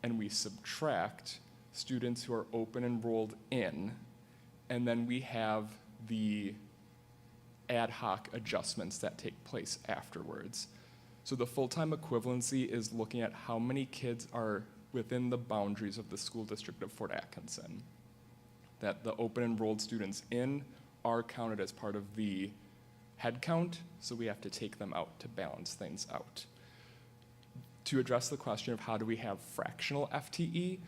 and we subtract students who are open enrolled in, and then we have the ad hoc adjustments that take place afterwards. So the full-time equivalency is looking at how many kids are within the boundaries of the school district of Fort Atkinson. That the open enrolled students in are counted as part of the head count, so we have to take them out to balance things out. To address the question of how do we have fractional FTE,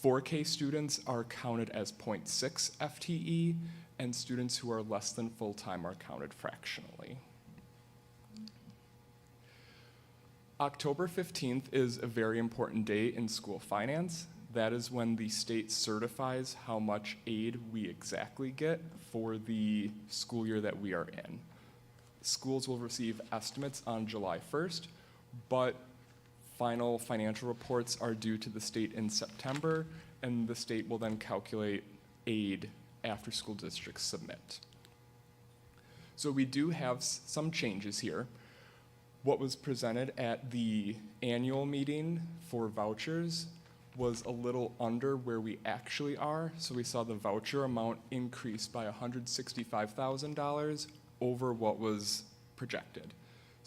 4K students are counted as 0.6 FTE, and students who are less than full-time are counted fractionally. October 15th is a very important day in school finance. That is when the state certifies how much aid we exactly get for the school year that we are in. Schools will receive estimates on July 1st, but final financial reports are due to the state in September, and the state will then calculate aid after school districts submit. So we do have some changes here. What was presented at the annual meeting for vouchers was a little under where we actually are. So we saw the voucher amount increase by $165,000 over what was projected.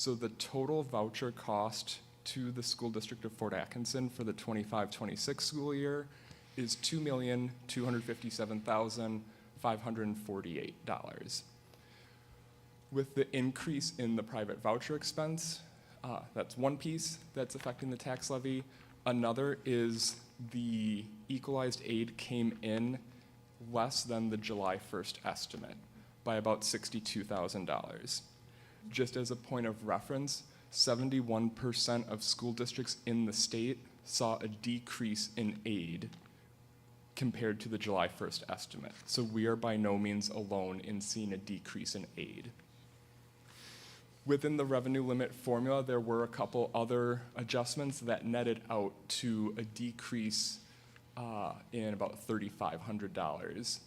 So the total voucher cost to the school district of Fort Atkinson for the 25-26 school year is $2,257,548. With the increase in the private voucher expense, that's one piece that's affecting the tax levy. Another is the equalized aid came in less than the July 1st estimate by about $62,000. Just as a point of reference, 71% of school districts in the state saw a decrease in aid compared to the July 1st estimate. So we are by no means alone in seeing a decrease in aid. Within the revenue limit formula, there were a couple other adjustments that netted out to a decrease in about $3,500,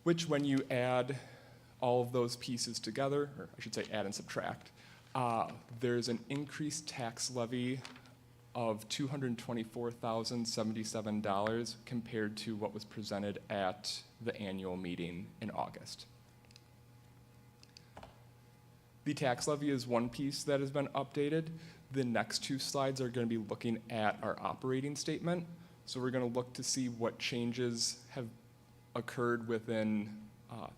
which when you add all of those pieces together, or I should say add and subtract, there's an increased tax levy of $224,077 compared to what was presented at the annual meeting in August. The tax levy is one piece that has been updated. The next two slides are going to be looking at our operating statement. So we're going to look to see what changes have occurred within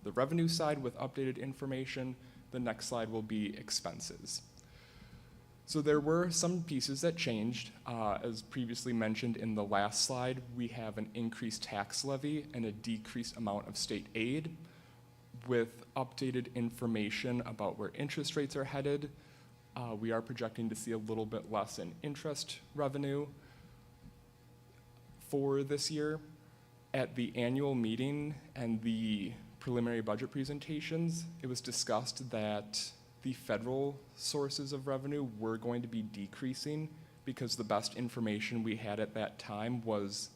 the revenue side with updated information. The next slide will be expenses. So there were some pieces that changed. As previously mentioned in the last slide, we have an increased tax levy and a decreased amount of state aid. With updated information about where interest rates are headed, we are projecting to see a little bit less in interest revenue for this year. At the annual meeting and the preliminary budget presentations, it was discussed that the federal sources of revenue were going to be decreasing because the best information we had at that time was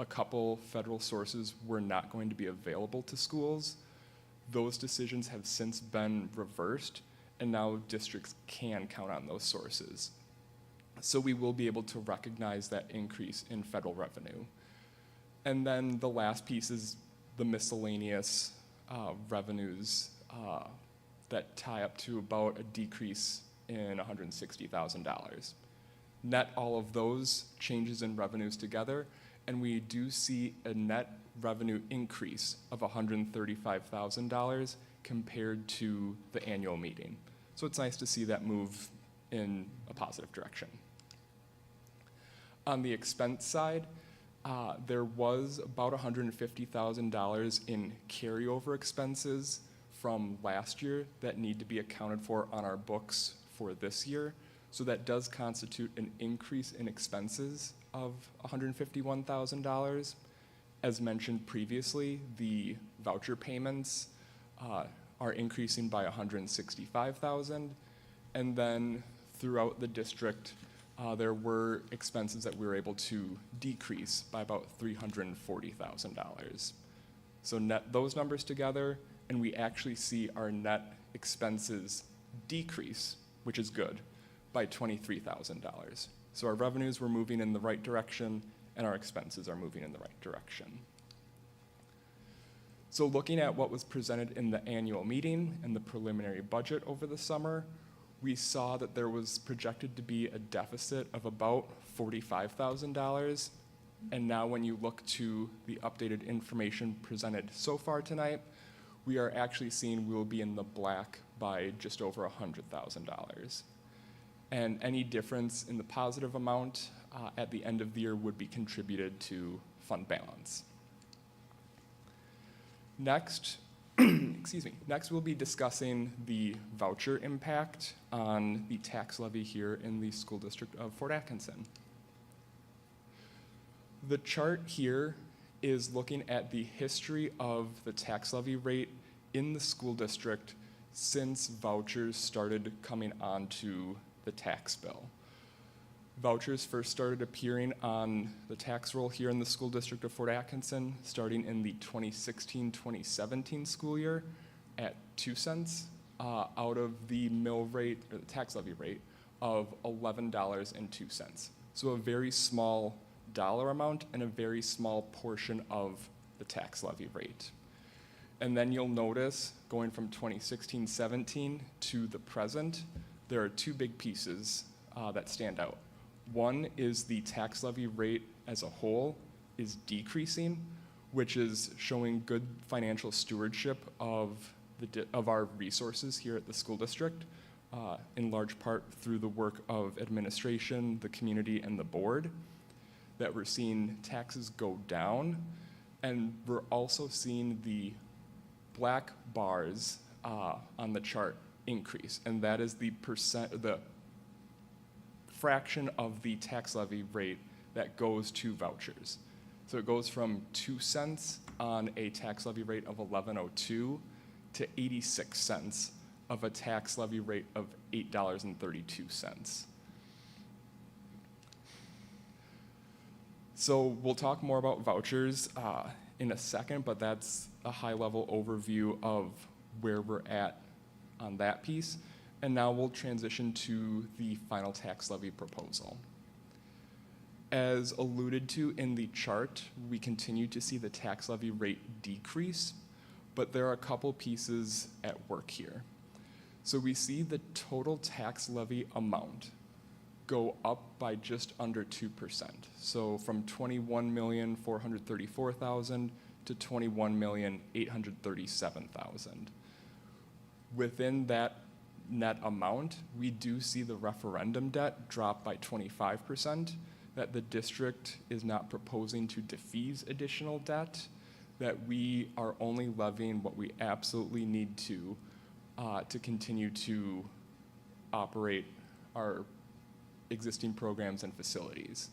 a couple federal sources were not going to be available to schools. Those decisions have since been reversed, and now districts can count on those sources. So we will be able to recognize that increase in federal revenue. And then the last piece is the miscellaneous revenues that tie up to about a decrease in $160,000. Net all of those changes in revenues together, and we do see a net revenue increase of $135,000 compared to the annual meeting. So it's nice to see that move in a positive direction. On the expense side, there was about $150,000 in carryover expenses from last year that need to be accounted for on our books for this year. So that does constitute an increase in expenses of $151,000. As mentioned previously, the voucher payments are increasing by $165,000. And then throughout the district, there were expenses that we were able to decrease by about $340,000. So net those numbers together, and we actually see our net expenses decrease, which is good, by $23,000. So our revenues were moving in the right direction, and our expenses are moving in the right direction. So looking at what was presented in the annual meeting and the preliminary budget over the summer, we saw that there was projected to be a deficit of about $45,000. And now when you look to the updated information presented so far tonight, we are actually seeing we will be in the black by just over $100,000. And any difference in the positive amount at the end of the year would be contributed to fund balance. Next, next we'll be discussing the voucher impact on the tax levy here in the school district of Fort Atkinson. The chart here is looking at the history of the tax levy rate in the school district since vouchers started coming onto the tax bill. Vouchers first started appearing on the tax roll here in the school district of Fort Atkinson starting in the 2016-2017 school year at 2 cents out of the mill rate, or the tax levy rate, of $11.02. So a very small dollar amount and a very small portion of the tax levy rate. And then you'll notice, going from 2016-17 to the present, there are two big pieces that stand out. One is the tax levy rate as a whole is decreasing, which is showing good financial stewardship of our resources here at the school district, in large part through the work of administration, the community, and the board, that we're seeing taxes go down, and we're also seeing the black bars on the chart increase, and that is the fraction of the tax levy rate that goes to vouchers. So it goes from 2 cents on a tax levy rate of $11.02 to 86 cents of a tax levy rate of $8.32. So we'll talk more about vouchers in a second, but that's a high-level overview of where we're at on that piece. And now we'll transition to the final tax levy proposal. As alluded to in the chart, we continue to see the tax levy rate decrease, but there are a couple pieces at work here. So we see the total tax levy amount go up by just under 2%. So from 21,434,000 to 21,837,000. Within that net amount, we do see the referendum debt drop by 25%, that the district is not proposing to defease additional debt, that we are only levying what we absolutely need to continue to operate our existing programs and facilities.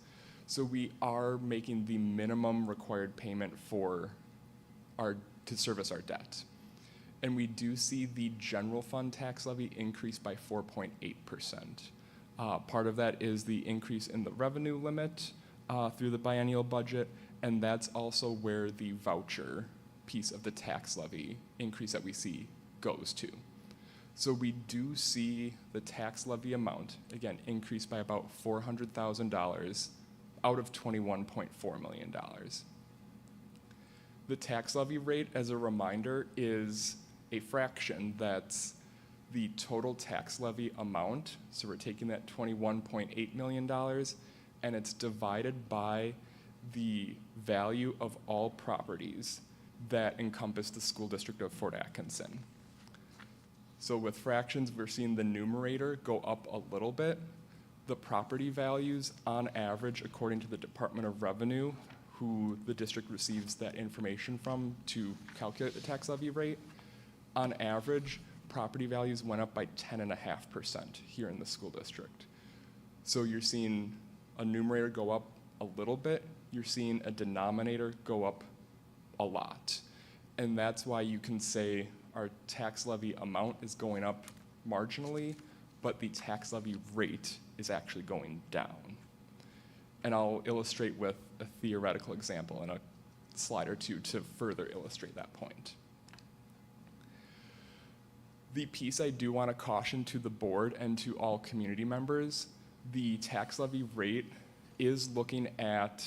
So we are making the minimum required payment to service our debt. And we do see the general fund tax levy increase by 4.8%. Part of that is the increase in the revenue limit through the biennial budget, and that's also where the voucher piece of the tax levy increase that we see goes to. So we do see the tax levy amount, again, increase by about $400,000 out of $21.4 million. The tax levy rate, as a reminder, is a fraction that's the total tax levy amount. So we're taking that $21.8 million and it's divided by the value of all properties that encompass the school district of Fort Atkinson. So with fractions, we're seeing the numerator go up a little bit. The property values, on average, according to the Department of Revenue, who the district receives that information from to calculate the tax levy rate, on average, property values went up by 10.5% here in the school district. So you're seeing a numerator go up a little bit, you're seeing a denominator go up a lot. And that's why you can say our tax levy amount is going up marginally, but the tax levy rate is actually going down. And I'll illustrate with a theoretical example in a slide or two to further illustrate that point. The piece I do want to caution to the board and to all community members, the tax levy rate is looking at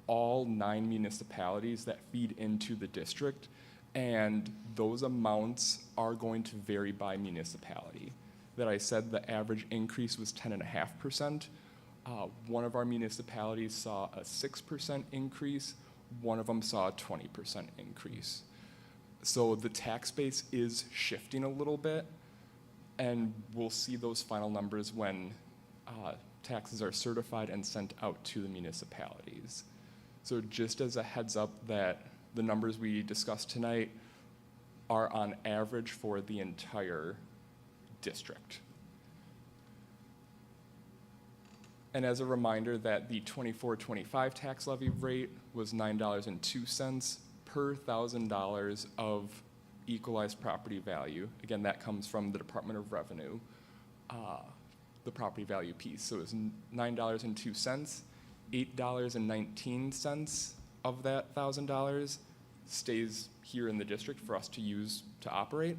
all 9 municipalities that feed into the district, and those amounts are going to vary by municipality. That I said the average increase was 10.5%. One of our municipalities saw a 6% increase, one of them saw a 20% increase. So the tax base is shifting a little bit, and we'll see those final numbers when taxes are certified and sent out to the municipalities. So just as a heads up that the numbers we discussed tonight are on average for the entire district. And as a reminder that the 24-25 tax levy rate was $9.02 per $1,000 of equalized property value. Again, that comes from the Department of Revenue, the property value piece. So it was $9.02, $8.19 of that $1,000 stays here in the district for us to use to operate.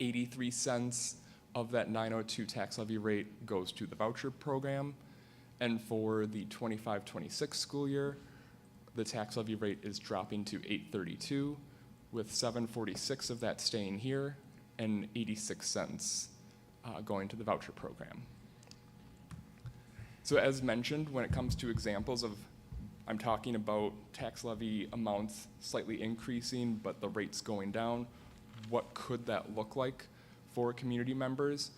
83 cents of that 902 tax levy rate goes to the voucher program. And for the 25-26 school year, the tax levy rate is dropping to $8.32. with $7.46 of that staying here and 86 cents going to the voucher program. So as mentioned, when it comes to examples of, I'm talking about tax levy amounts slightly increasing, but the rates going down, what could that look like for community members?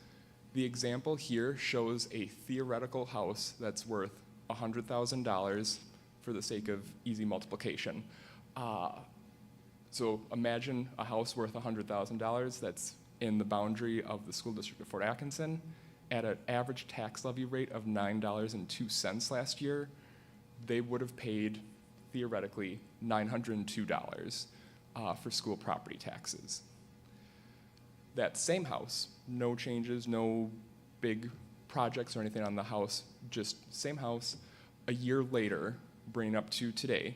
The example here shows a theoretical house that's worth $100,000 for the sake of easy multiplication. So imagine a house worth $100,000 that's in the boundary of the school district of Fort Atkinson at an average tax levy rate of $9.02 last year. They would have paid, theoretically, $902 for school property taxes. That same house, no changes, no big projects or anything on the house, just same house, a year later, bringing up to today,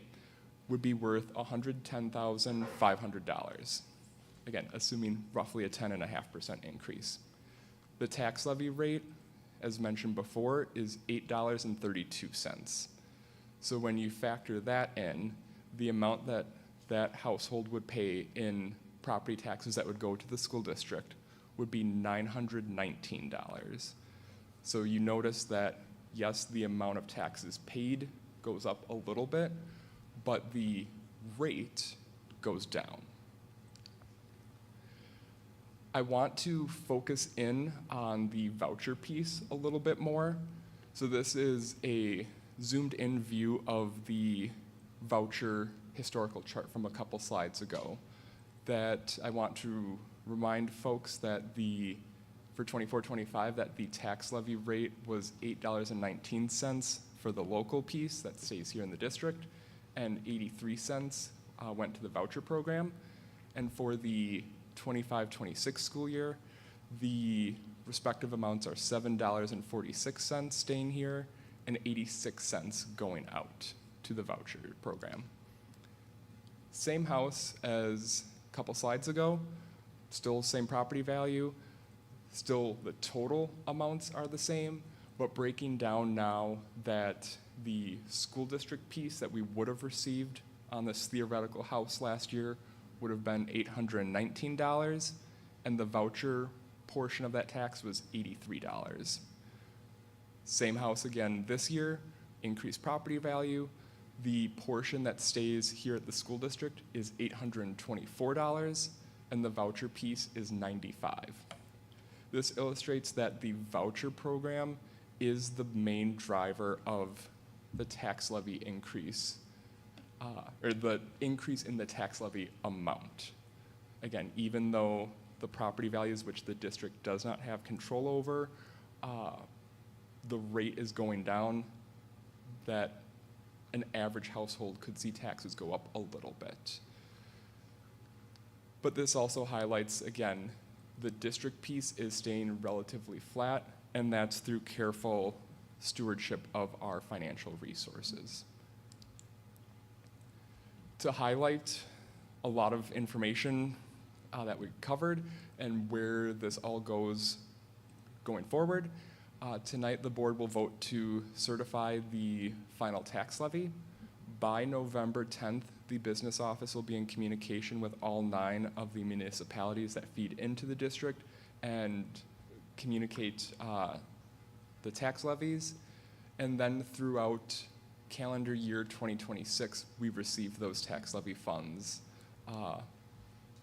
would be worth $110,500. Again, assuming roughly a 10.5% increase. The tax levy rate, as mentioned before, is $8.32. So when you factor that in, the amount that that household would pay in property taxes that would go to the school district would be $919. So you notice that, yes, the amount of taxes paid goes up a little bit, but the rate goes down. I want to focus in on the voucher piece a little bit more. So this is a zoomed in view of the voucher historical chart from a couple slides ago, that I want to remind folks that for 24-25, that the tax levy rate was $8.19 for the local piece that stays here in the district, and 83 cents went to the voucher program. And for the 25-26 school year, the respective amounts are $7.46 staying here and 86 cents going out to the voucher program. Same house as a couple slides ago, still same property value, still the total amounts are the same, but breaking down now that the school district piece that we would have received on this theoretical house last year would have been $819, and the voucher portion of that tax was $83. Same house again this year, increased property value. The portion that stays here at the school district is $824, and the voucher piece is $95. This illustrates that the voucher program is the main driver of the tax levy increase, or the increase in the tax levy amount. Again, even though the property values, which the district does not have control over, the rate is going down, that an average household could see taxes go up a little bit. But this also highlights, again, the district piece is staying relatively flat, and that's through careful stewardship of our financial resources. To highlight a lot of information that we covered and where this all goes going forward, tonight the board will vote to certify the final tax levy. By November 10th, the business office will be in communication with all 9 of the municipalities that feed into the district and communicate the tax levies. And then throughout calendar year 2026, we receive those tax levy funds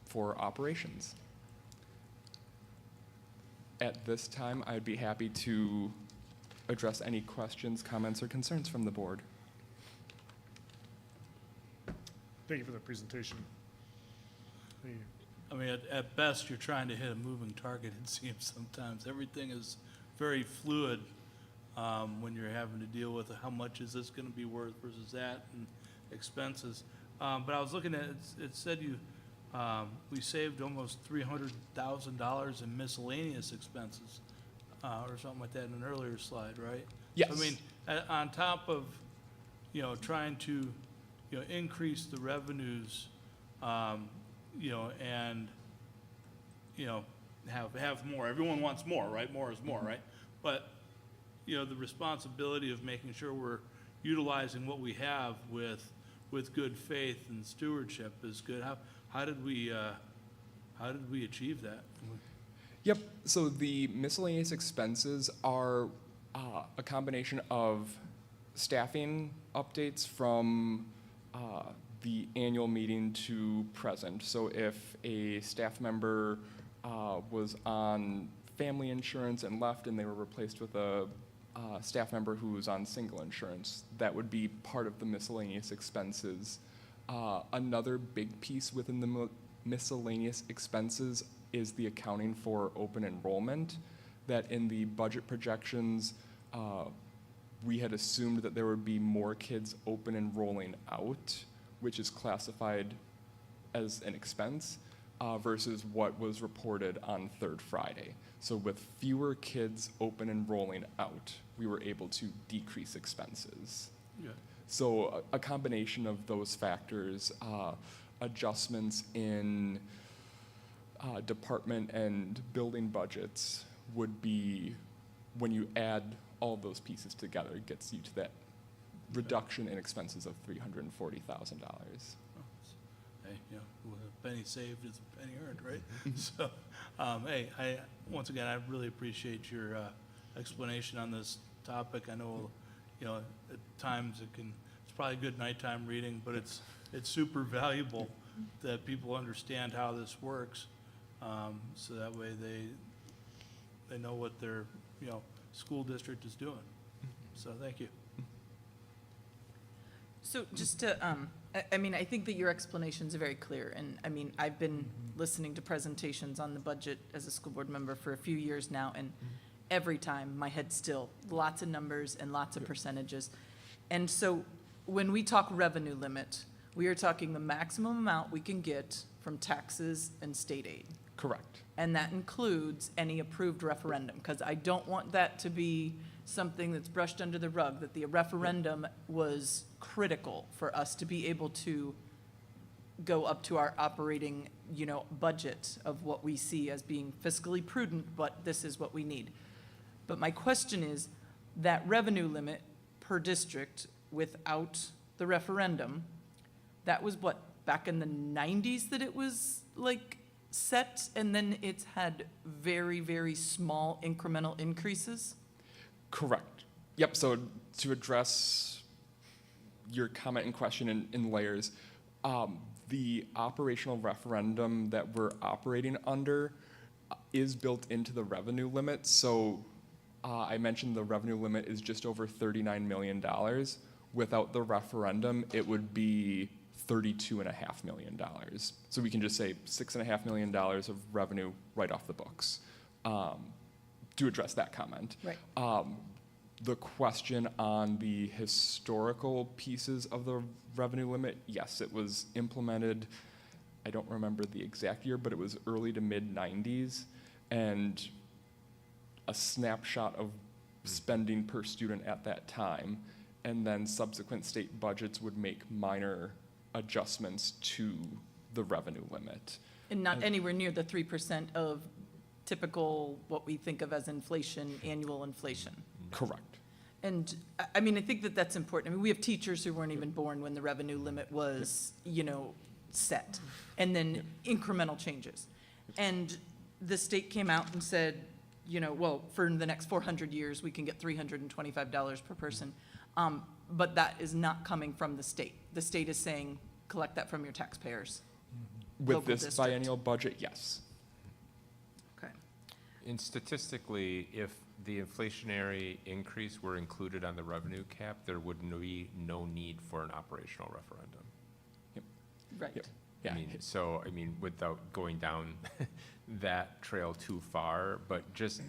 for operations. At this time, I'd be happy to address any questions, comments, or concerns from the board. Thank you for the presentation. Thank you. I mean, at best, you're trying to hit a moving target, it seems sometimes. Everything is very fluid when you're having to deal with how much is this going to be worth versus that and expenses. But I was looking at it said we saved almost $300,000 in miscellaneous expenses or something like that in an earlier slide, right? Yes. I mean, on top of, trying to, increase the revenues, and, have more. Everyone wants more, right? More is more, right? But, the responsibility of making sure we're utilizing what we have with good faith and stewardship is good. how did we achieve that? Yep, so the miscellaneous expenses are a combination of staffing updates from the annual meeting to present. So if a staff member was on family insurance and left and they were replaced with a staff member who was on single insurance, that would be part of the miscellaneous expenses. Another big piece within the miscellaneous expenses is the accounting for open enrollment, that in the budget projections, we had assumed that there would be more kids open enrolling out, which is classified as an expense, versus what was reported on Third Friday. So with fewer kids open enrolling out, we were able to decrease expenses. Yeah. So a combination of those factors, adjustments in department and building budgets would be, when you add all those pieces together, it gets you to that reduction in expenses of $340,000. Hey, you know, a penny saved is a penny earned, right? So, hey, once again, I really appreciate your explanation on this topic. I know, you know, at times it's probably good nighttime reading, but it's super valuable that people understand how this works, so that way they know what their, you know, school district is doing. So thank you. So just to, I mean, I think that your explanations are very clear, and I mean, I've been listening to presentations on the budget as a school board member for a few years now, and every time my head's still lots of numbers and lots of percentages. And so when we talk revenue limit, we are talking the maximum amount we can get from taxes and state aid. Correct. And that includes any approved referendum, because I don't want that to be something that's brushed under the rug, that the referendum was critical for us to be able to go up to our operating, you know, budget of what we see as being fiscally prudent, but this is what we need. But my question is, that revenue limit per district without the referendum, that was what, back in the 90s that it was like set, and then it's had very, very small incremental increases? Correct. Yep, so to address your comment and question in layers, the operational referendum that we're operating under is built into the revenue limit. So I mentioned the revenue limit is just over $39 million. Without the referendum, it would be $32.5 million. So we can just say $6.5 million of revenue right off the books, to address that comment. Right. The question on the historical pieces of the revenue limit, yes, it was implemented, I don't remember the exact year, but it was early to mid-90s, and a snapshot of spending per student at that time, and then subsequent state budgets would make minor adjustments to the revenue limit. And not anywhere near the 3% of typical, what we think of as inflation, annual inflation. Correct. And, I mean, I think that that's important. I mean, we have teachers who weren't even born when the revenue limit was, you know, set, and then incremental changes. And the state came out and said, you know, well, for the next 400 years, we can get $325 per person. But that is not coming from the state. The state is saying, collect that from your taxpayers. With Local this district. biennial budget, yes. Okay. And statistically, if the inflationary increase were included on the revenue cap, there would be no need for an operational referendum. Right. Yep. I Yeah. mean, so, I mean, without going down that trail too far, but just,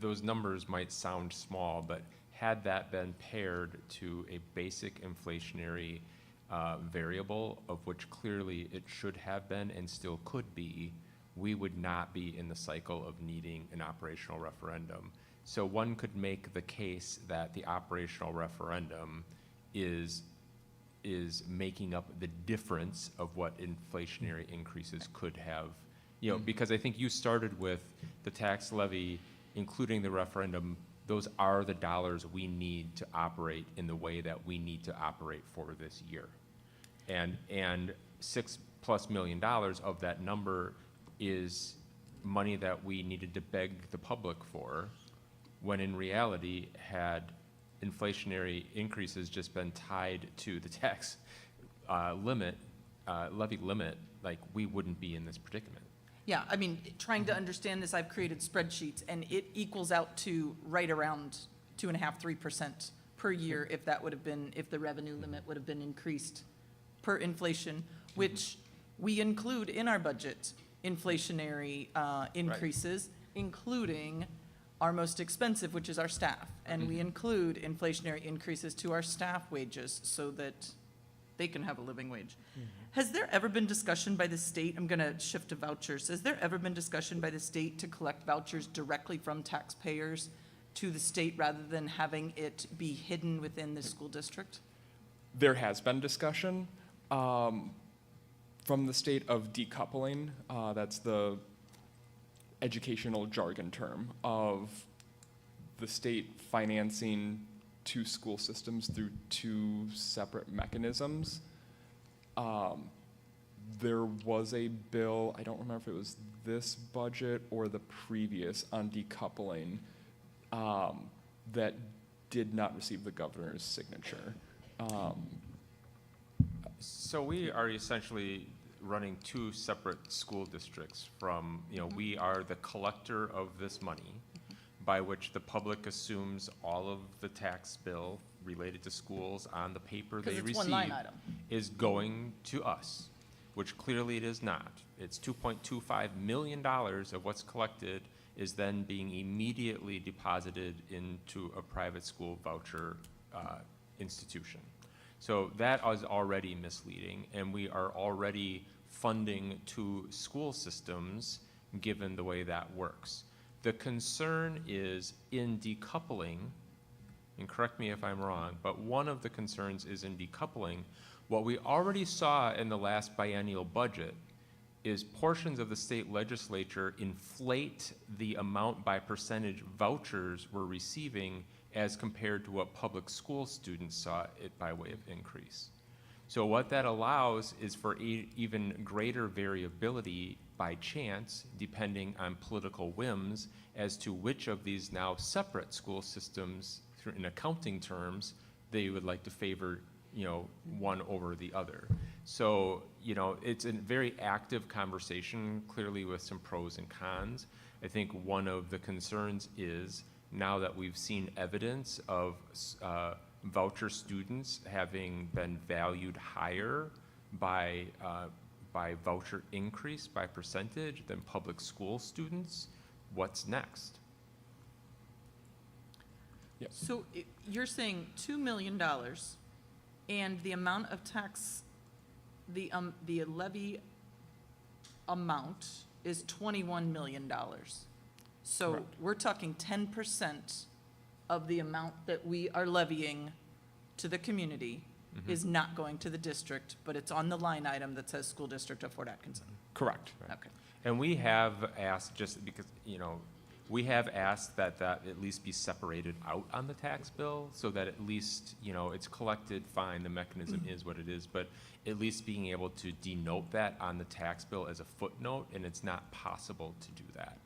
those numbers might sound small, but had that been paired to a basic inflationary variable, of which clearly it should have been and still could be, we would not be in the cycle of needing an operational referendum. So one could make the case that the operational referendum is making up the difference of what inflationary increases could have, you know, because I think you started with the tax levy, including the referendum. Those are the dollars we need to operate in the way that we need to operate for this year. And plus million of that number is money that we needed to beg the public for, when in reality, had inflationary increases just been tied to the tax levy limit, like, we wouldn't be in this predicament. Yeah, I mean, trying to understand this, I've created spreadsheets, and it equals out to right around 2.5%, 3% per year if that would have been, if the revenue limit would have been increased per inflation, which we include in our budget, inflationary increases, including our most expensive, which is our staff. And we include inflationary increases to our staff wages so that they can have a living wage. Has there ever been discussion by the state, I'm gonna shift to vouchers, has there ever been discussion by the state to collect vouchers directly from taxpayers to the state rather than having it be hidden within the school district? There has been discussion from the state of decoupling. That's the educational jargon term of the state financing two school systems through two separate mechanisms. There was a bill, I don't remember if it was this budget or the previous, on decoupling that did not receive the governor's signature. So we are essentially running two separate school districts from, we are the collector of this money, by which the public assumes all of the tax bill related to schools on the paper they Because receive it's one line item. is going to us, which clearly it is not. It's $2.25 million of what's collected is then being immediately deposited into a private school voucher institution. So that is already misleading, and we are already funding two school systems given the way that works. The concern is in decoupling, and correct me if I'm wrong, but one of the concerns is in decoupling, what we already saw in the last biennial budget is portions of the state legislature inflate the amount by percentage vouchers we're receiving as compared to what public school students saw it by way of increase. So what that allows is for even greater variability by chance, depending on political whims, as to which of these now separate school systems, in accounting terms, they would like to favor, one over the other. So, it's a very active conversation, clearly with some pros and cons. I think one of the concerns is, now that we've seen evidence of voucher students having been valued higher by voucher increase by percentage than public school students, what's next? So you're saying $2 million and the amount of tax, the levy amount is $21 million. So Correct. we're talking 10% of the amount that we are levying to the community is not going to the district, but it's on the line item that says School District of Fort Atkinson. Correct. Okay. And we have asked, just because, we have asked that at least be separated out on the tax bill, so that at least, it's collected, fine, the mechanism is what it is, but at least being able to denote that on the tax bill as a footnote, and it's not possible to do that.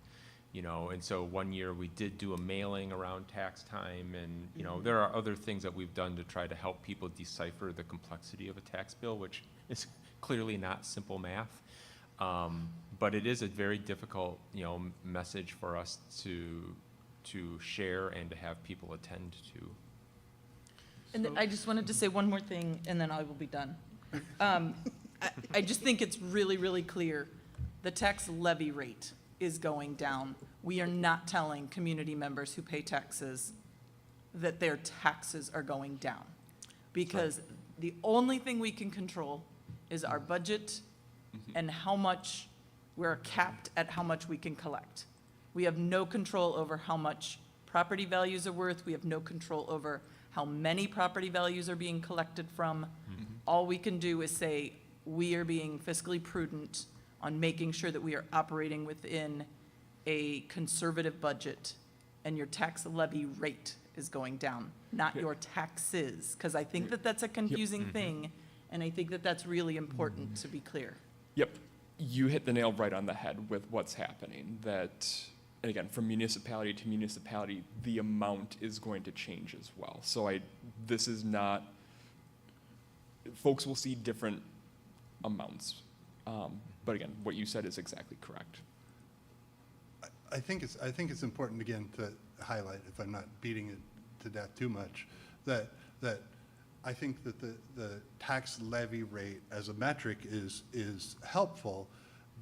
And so one year we did do a mailing around tax time, and, there are other things that we've done to try to help people decipher the complexity of a tax bill, which is clearly not simple math. But it is a very difficult, message for us to share and to have people attend to. And I just wanted to say one more thing, and then I will be done. I just think it's really, really clear, the tax levy rate is going down. We are not telling community members who pay taxes that their taxes are going down. Because the only thing we can control is our budget and how much, we're capped at how much we can collect. We have no control over how much property values are worth. We have no control over how many property values are being collected from. All we can do is say, we are being fiscally prudent on making sure that we are operating within a conservative budget, and your tax levy rate is going down, not your taxes, because I think that that's a confusing thing, and I think that that's really important to be clear. Yep, you hit the nail right on the head with what's happening, that, and again, from municipality to municipality, the amount is going to change as well. So this is not, folks will see different amounts. But again, what you said is exactly correct. I think it's important, again, to highlight, if I'm not beating it to death too much, that I think that the tax levy rate as a metric is helpful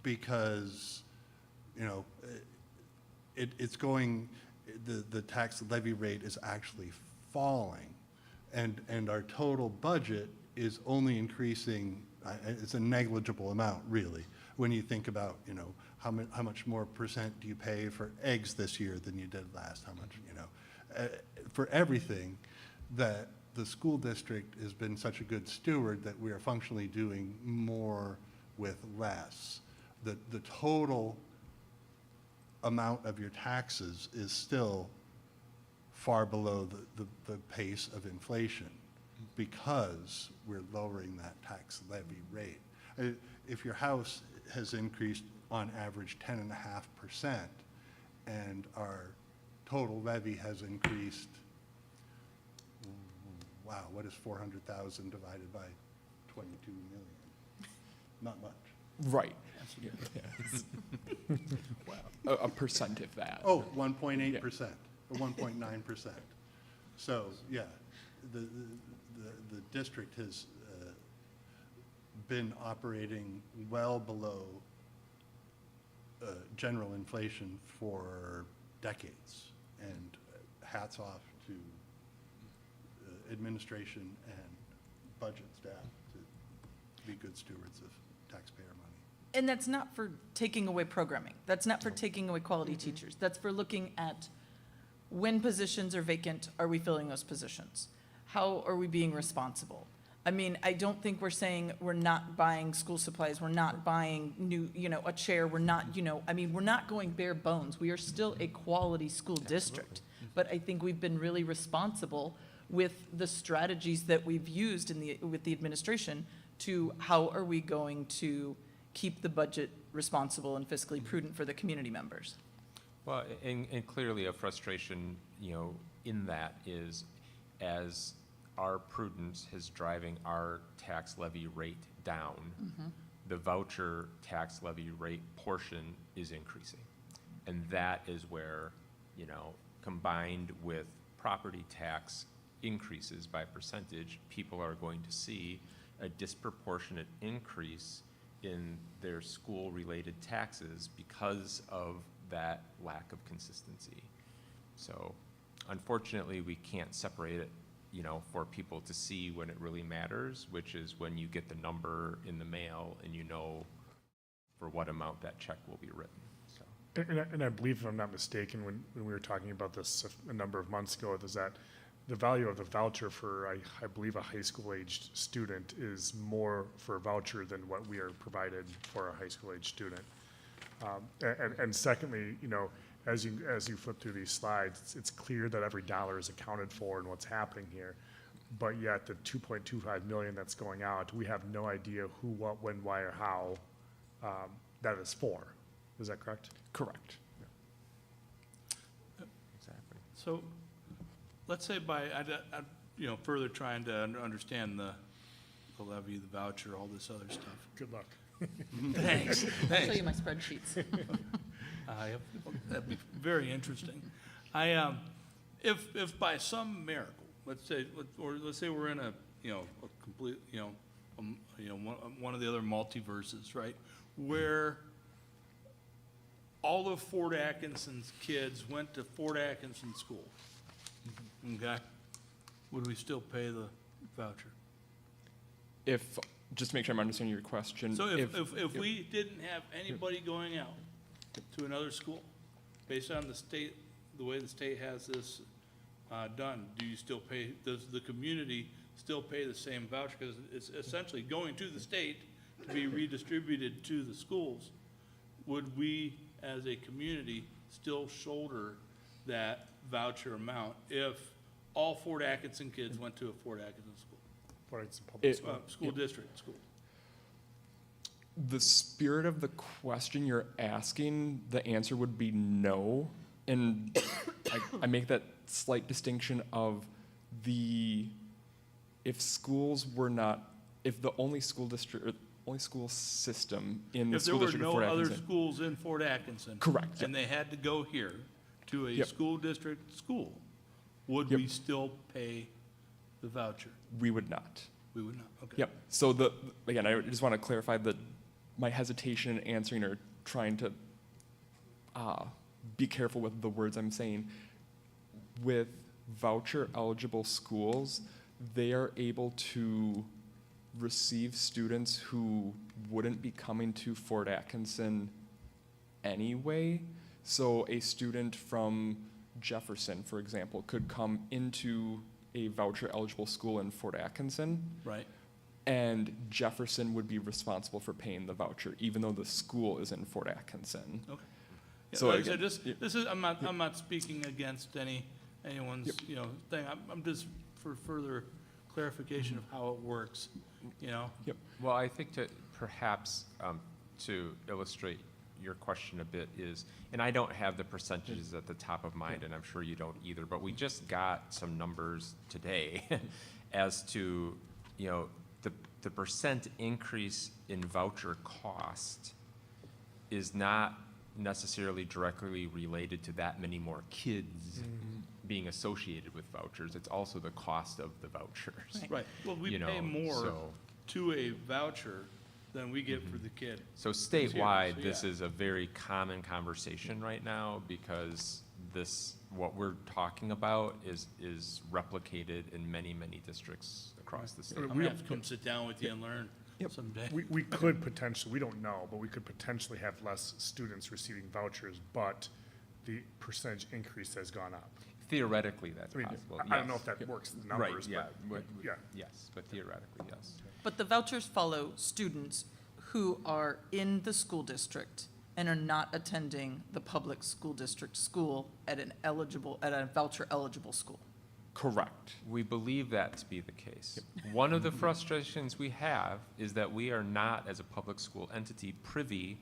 because, you know, it's going, the tax levy rate is actually falling, and our total budget is only increasing. It's a negligible amount, really, when you think about, you know, how much more percent do you pay for eggs this year than you did last? How much, you know, for everything, that the school district has been such a good steward that we are functionally doing more with less. The total amount of your taxes is still far below the pace of inflation because we're lowering that tax levy rate. If your house has increased on average 10.5% and our total levy has increased, wow, what is 400,000 divided by 22 million? Not much. Right. A percent of that. Oh, 1.8% or 1.9%. So, yeah, the district has been operating well below general inflation for decades. And hats off to administration and budget staff to be good stewards of taxpayer money. And that's not for taking away programming. That's not for taking away quality teachers. That's for looking at when positions are vacant, are we filling those positions? How are we being responsible? I mean, I don't think we're saying we're not buying school supplies, we're not buying new, you know, a chair, we're not, you know, I mean, we're not going bare bones. We are still a quality school district. But I think we've been really responsible with the strategies that we've used with the administration to how are we going to keep the budget responsible and fiscally prudent for the community members. Well, and clearly a frustration, you know, in that is as our prudence is driving our tax levy rate down, the voucher tax levy rate portion is increasing. And that is where, you know, combined with property tax increases by percentage, people are going to see a disproportionate increase in their school-related taxes because of that lack of consistency. So unfortunately, we can't separate it, you know, for people to see when it really matters, which is when you get the number in the mail and you know for what amount that check will be written, so. And I believe, if I'm not mistaken, when we were talking about this a number of months ago, is that the value of the voucher for, I believe, a high school-aged student is more for a voucher than what we are provided for a high school-aged student. And secondly, you know, as you flip through these slides, it's clear that every dollar is accounted for in what's happening here. But yet the 2.25 million that's going out, we have no idea who, what, when, why, or how that is for. Is that correct? Correct. Exactly. So, let's say you know, further trying to understand the levy, the voucher, all this other stuff. Good luck. Thanks, I'll show thanks. you my spreadsheets. That'd be very interesting. If by some miracle, let's say we're in a complete, one of the other multiverses, right, where all of Fort Atkinson's kids went to Fort Atkinson School, okay, would we still pay the voucher? If, just to make sure I'm understanding your question. So if we didn't have anybody going out to another school, based on the way the state has this done, do you still pay, does the community still pay the same voucher? Because it's essentially going to the state to be redistributed to the schools. Would we, as a community, still shoulder that voucher amount if all Fort Atkinson kids went to a Fort Atkinson school? For it's a public school. School district, school. The spirit of the question you're asking, the answer would be no. And I make that slight distinction of if schools were not, if the only school district, or only school system in the If there school were district of no Fort other Atkinson. schools in Fort Atkinson. Correct, And they had to go here to a Yep. school district school, would Yep. we still pay the voucher? We would not. We would not, okay. Yep. So again, I just want to clarify that my hesitation in answering or trying to be careful with the words I'm saying. With voucher eligible schools, they are able to receive students who wouldn't be coming to Fort Atkinson anyway. So a student from Jefferson, for example, could come into a voucher eligible school in Fort Atkinson, Right, and Jefferson would be responsible for paying the voucher, even though the school is in Fort Atkinson. okay. Yeah, So like I said, again, this, this is, I'm not speaking against anyone's, you know, thing. I'm just for further clarification of how it works, you know? Well, I think to perhaps to illustrate your question a bit is, and I don't have the percentages at the top of mind, and I'm sure you don't either, but we just got some numbers today as to, you know, the percent increase in voucher cost is not necessarily directly related to that many more kids being associated with vouchers. It's also the cost of the vouchers. Right, well, we You know, pay more so- to a voucher than we get for the kid. So Who's here, statewide, so this yeah. is a very common conversation right now because what we're talking about is replicated in many, many districts across the state. I'm gonna have to come sit down with you and learn someday. We could potentially, we don't know, but we could potentially have less students receiving vouchers, but the percentage increase has gone up. Theoretically, that's I mean, possible, I don't know yes. if that works in the Right, numbers, yeah, but, yeah. yes, but theoretically, yes. But the vouchers follow students who are in the school district and are not attending the public school district school at a voucher eligible school. Correct. We believe that to be the case. One of the frustrations we have is that we are not, as a public school entity, privy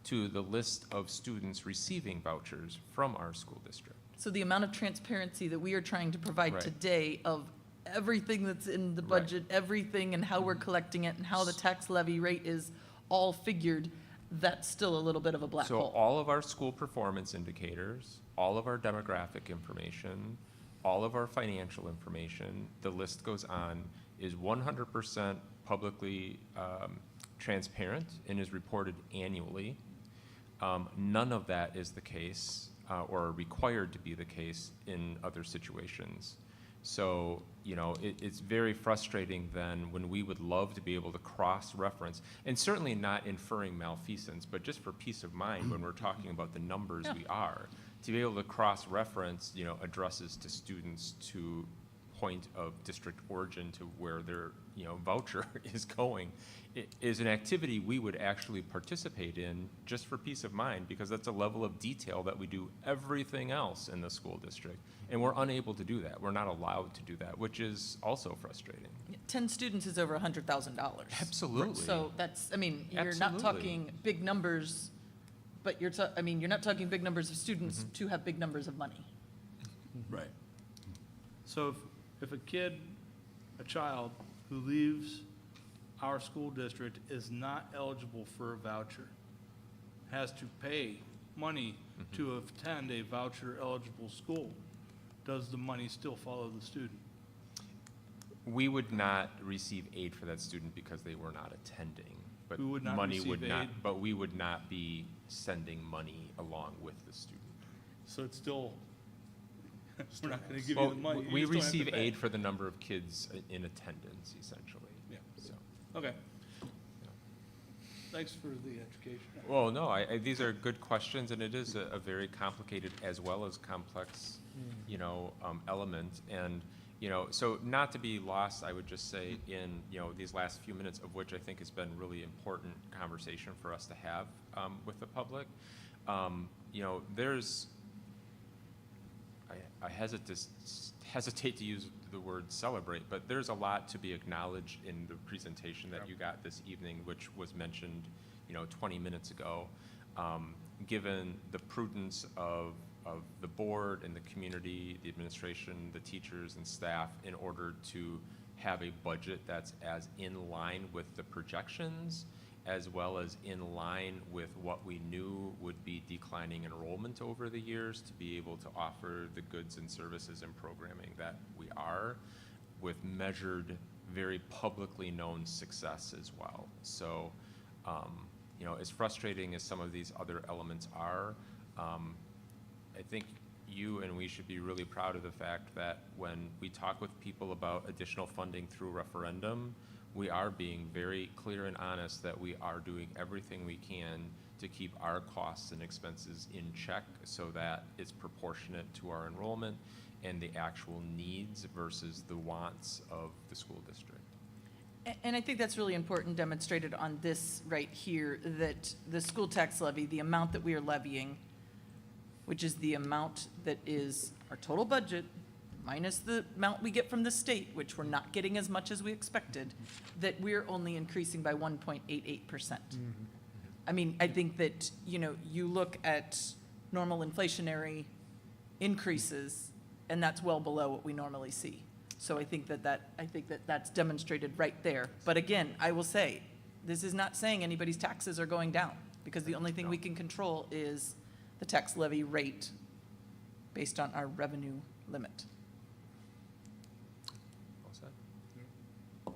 to the list of students receiving vouchers from our school district. So the amount of transparency that we are trying to provide Right. today of everything that's in the Right. budget, everything and how we're collecting it and how the tax levy rate is all figured, that's still a little bit of a black So hole. all of our school performance indicators, all of our demographic information, all of our financial information, the list goes on, is 100% publicly transparent and is reported annually. None of that is the case or required to be the case in other situations. So, you know, it's very frustrating then when we would love to be able to cross-reference, and certainly not inferring malfeasance, but just for peace of mind when we're talking about the numbers we are, to be able to cross-reference, you know, addresses to students to point of district origin to where their, you know, voucher is going, is an activity we would actually participate in just for peace of mind, because that's a level of detail that we do everything else in the school district. And we're unable to do that. We're not allowed to do that, which is also frustrating. 10 students is over $100,000. Absolutely. So that's, I mean, you're not Absolutely. talking big numbers, but you're not talking big numbers of students to have big numbers of money. Right. So if a child who leaves our school district is not eligible for a voucher, has to pay money to attend a voucher eligible school, does the money still follow the student? We would not receive aid for that student because they were not attending. But We would not money receive would not, aid? but we would not be sending money along with the student. So it's still, we're not gonna give you Well, the money. we you still have to receive pay. aid for the number of kids in attendance, essentially. Yeah. So, Okay. Thanks for the education. well, no, these are good questions, and it is a very complicated as well as complex, you know, element. And, you know, so not to be lost, I would just say in, you know, these last few minutes, of which I think has been really important conversation for us to have with the public. You know, I hesitate to use the word celebrate, but there's a lot to be acknowledged in the presentation that you got this evening, which was mentioned, 20 minutes ago. Given the prudence of the board and the community, the administration, the teachers and staff, in order to have a budget that's as in line with the projections, as well as in line with what we knew would be declining enrollment over the years, to be able to offer the goods and services and programming that we are, with measured, very publicly known success as well. So, as frustrating as some of these other elements are, I think you and we should be really proud of the fact that when we talk with people about additional funding through referendum, we are being very clear and honest that we are doing everything we can to keep our costs and expenses in check so that it's proportionate to our enrollment and the actual needs versus the wants of the school district. And I think that's really important, demonstrated on this right here, that the school tax levy, the amount that we are levying, which is the amount that is our total budget, minus the amount we get from the state, which we're not getting as much as we expected, that we're only increasing by 1.88%. I mean, I think that, you look at normal inflationary increases, and that's well below what we normally see. So I think that's demonstrated right there. But again, I will say, this is not saying anybody's taxes are going down, because the only thing we can control is the tax levy rate based on our revenue limit. All set? All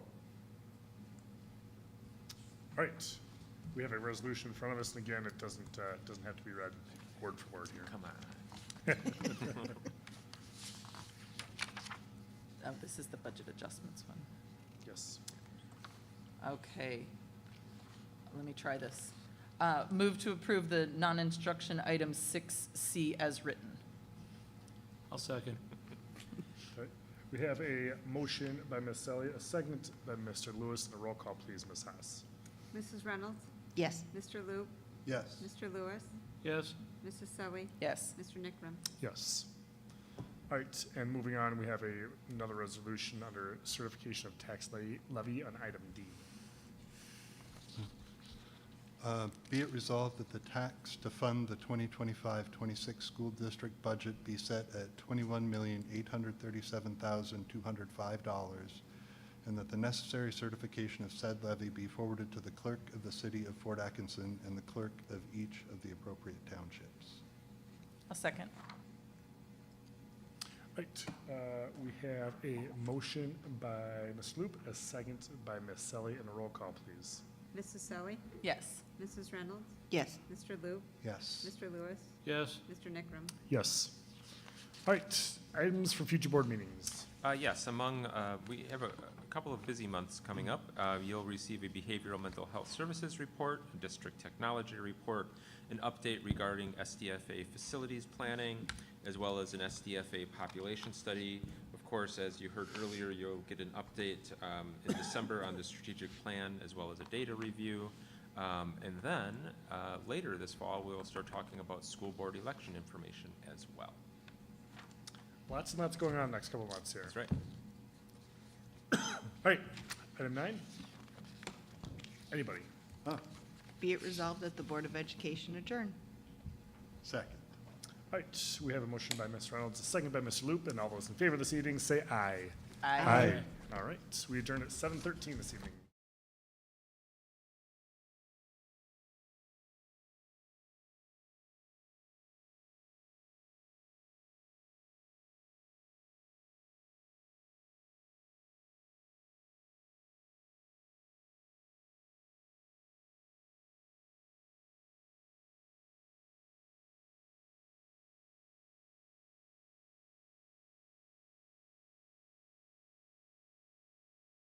right, we have a resolution in front of us, and again, it doesn't have to be read word for word here. Come on. Oh, this is the budget adjustments one. Yes. Okay. Let me try this. Move to approve the non-instruction item 6C as written. I'll second. Okay. We have a motion by Ms. Selly, a second by Mr. Lewis, and a roll call, please, Ms. Haas. Mrs. Reynolds? Yes. Mr. Loop? Yes. Mr. Lewis? Yes, Mrs. Selly? Yes. Mr. Nickram? Yes. All right, and moving on, we have another resolution under certification of tax levy on item D. Be it resolved that the tax to fund the 2025-26 school district budget be set at $21,837,205, and that the necessary certification of said levy be forwarded to the clerk of the city of Fort Atkinson and the clerk of each of the appropriate townships. A second. Right, we have a motion by Ms. Loop, a second by Ms. Selly, and a roll call, please. Mrs. Selly? Yes. Mrs. Reynolds? Yes. Mr. Loop? Yes. Mr. Lewis? yes, Mr. Nickram? Yes. All right, items for future board meetings. Yes, we have a couple of busy months coming up. You'll receive a behavioral mental health services report, a district technology report, an update regarding SDFA facilities planning, as well as an SDFA population study. Of course, as you heard earlier, you'll get an update in December on the strategic plan, as well as a data review. And then later this fall, we'll start talking about school board election information as well. Lots and lots going on next couple months here. That's right. All right, item 9. Anybody? Be it resolved that the Board of Education adjourn. Second. All right, we have a motion by Ms. Reynolds, a second by Mr. Loop, and all those in favor this evening say aye. Aye. All right, we adjourn at 7:13 this evening.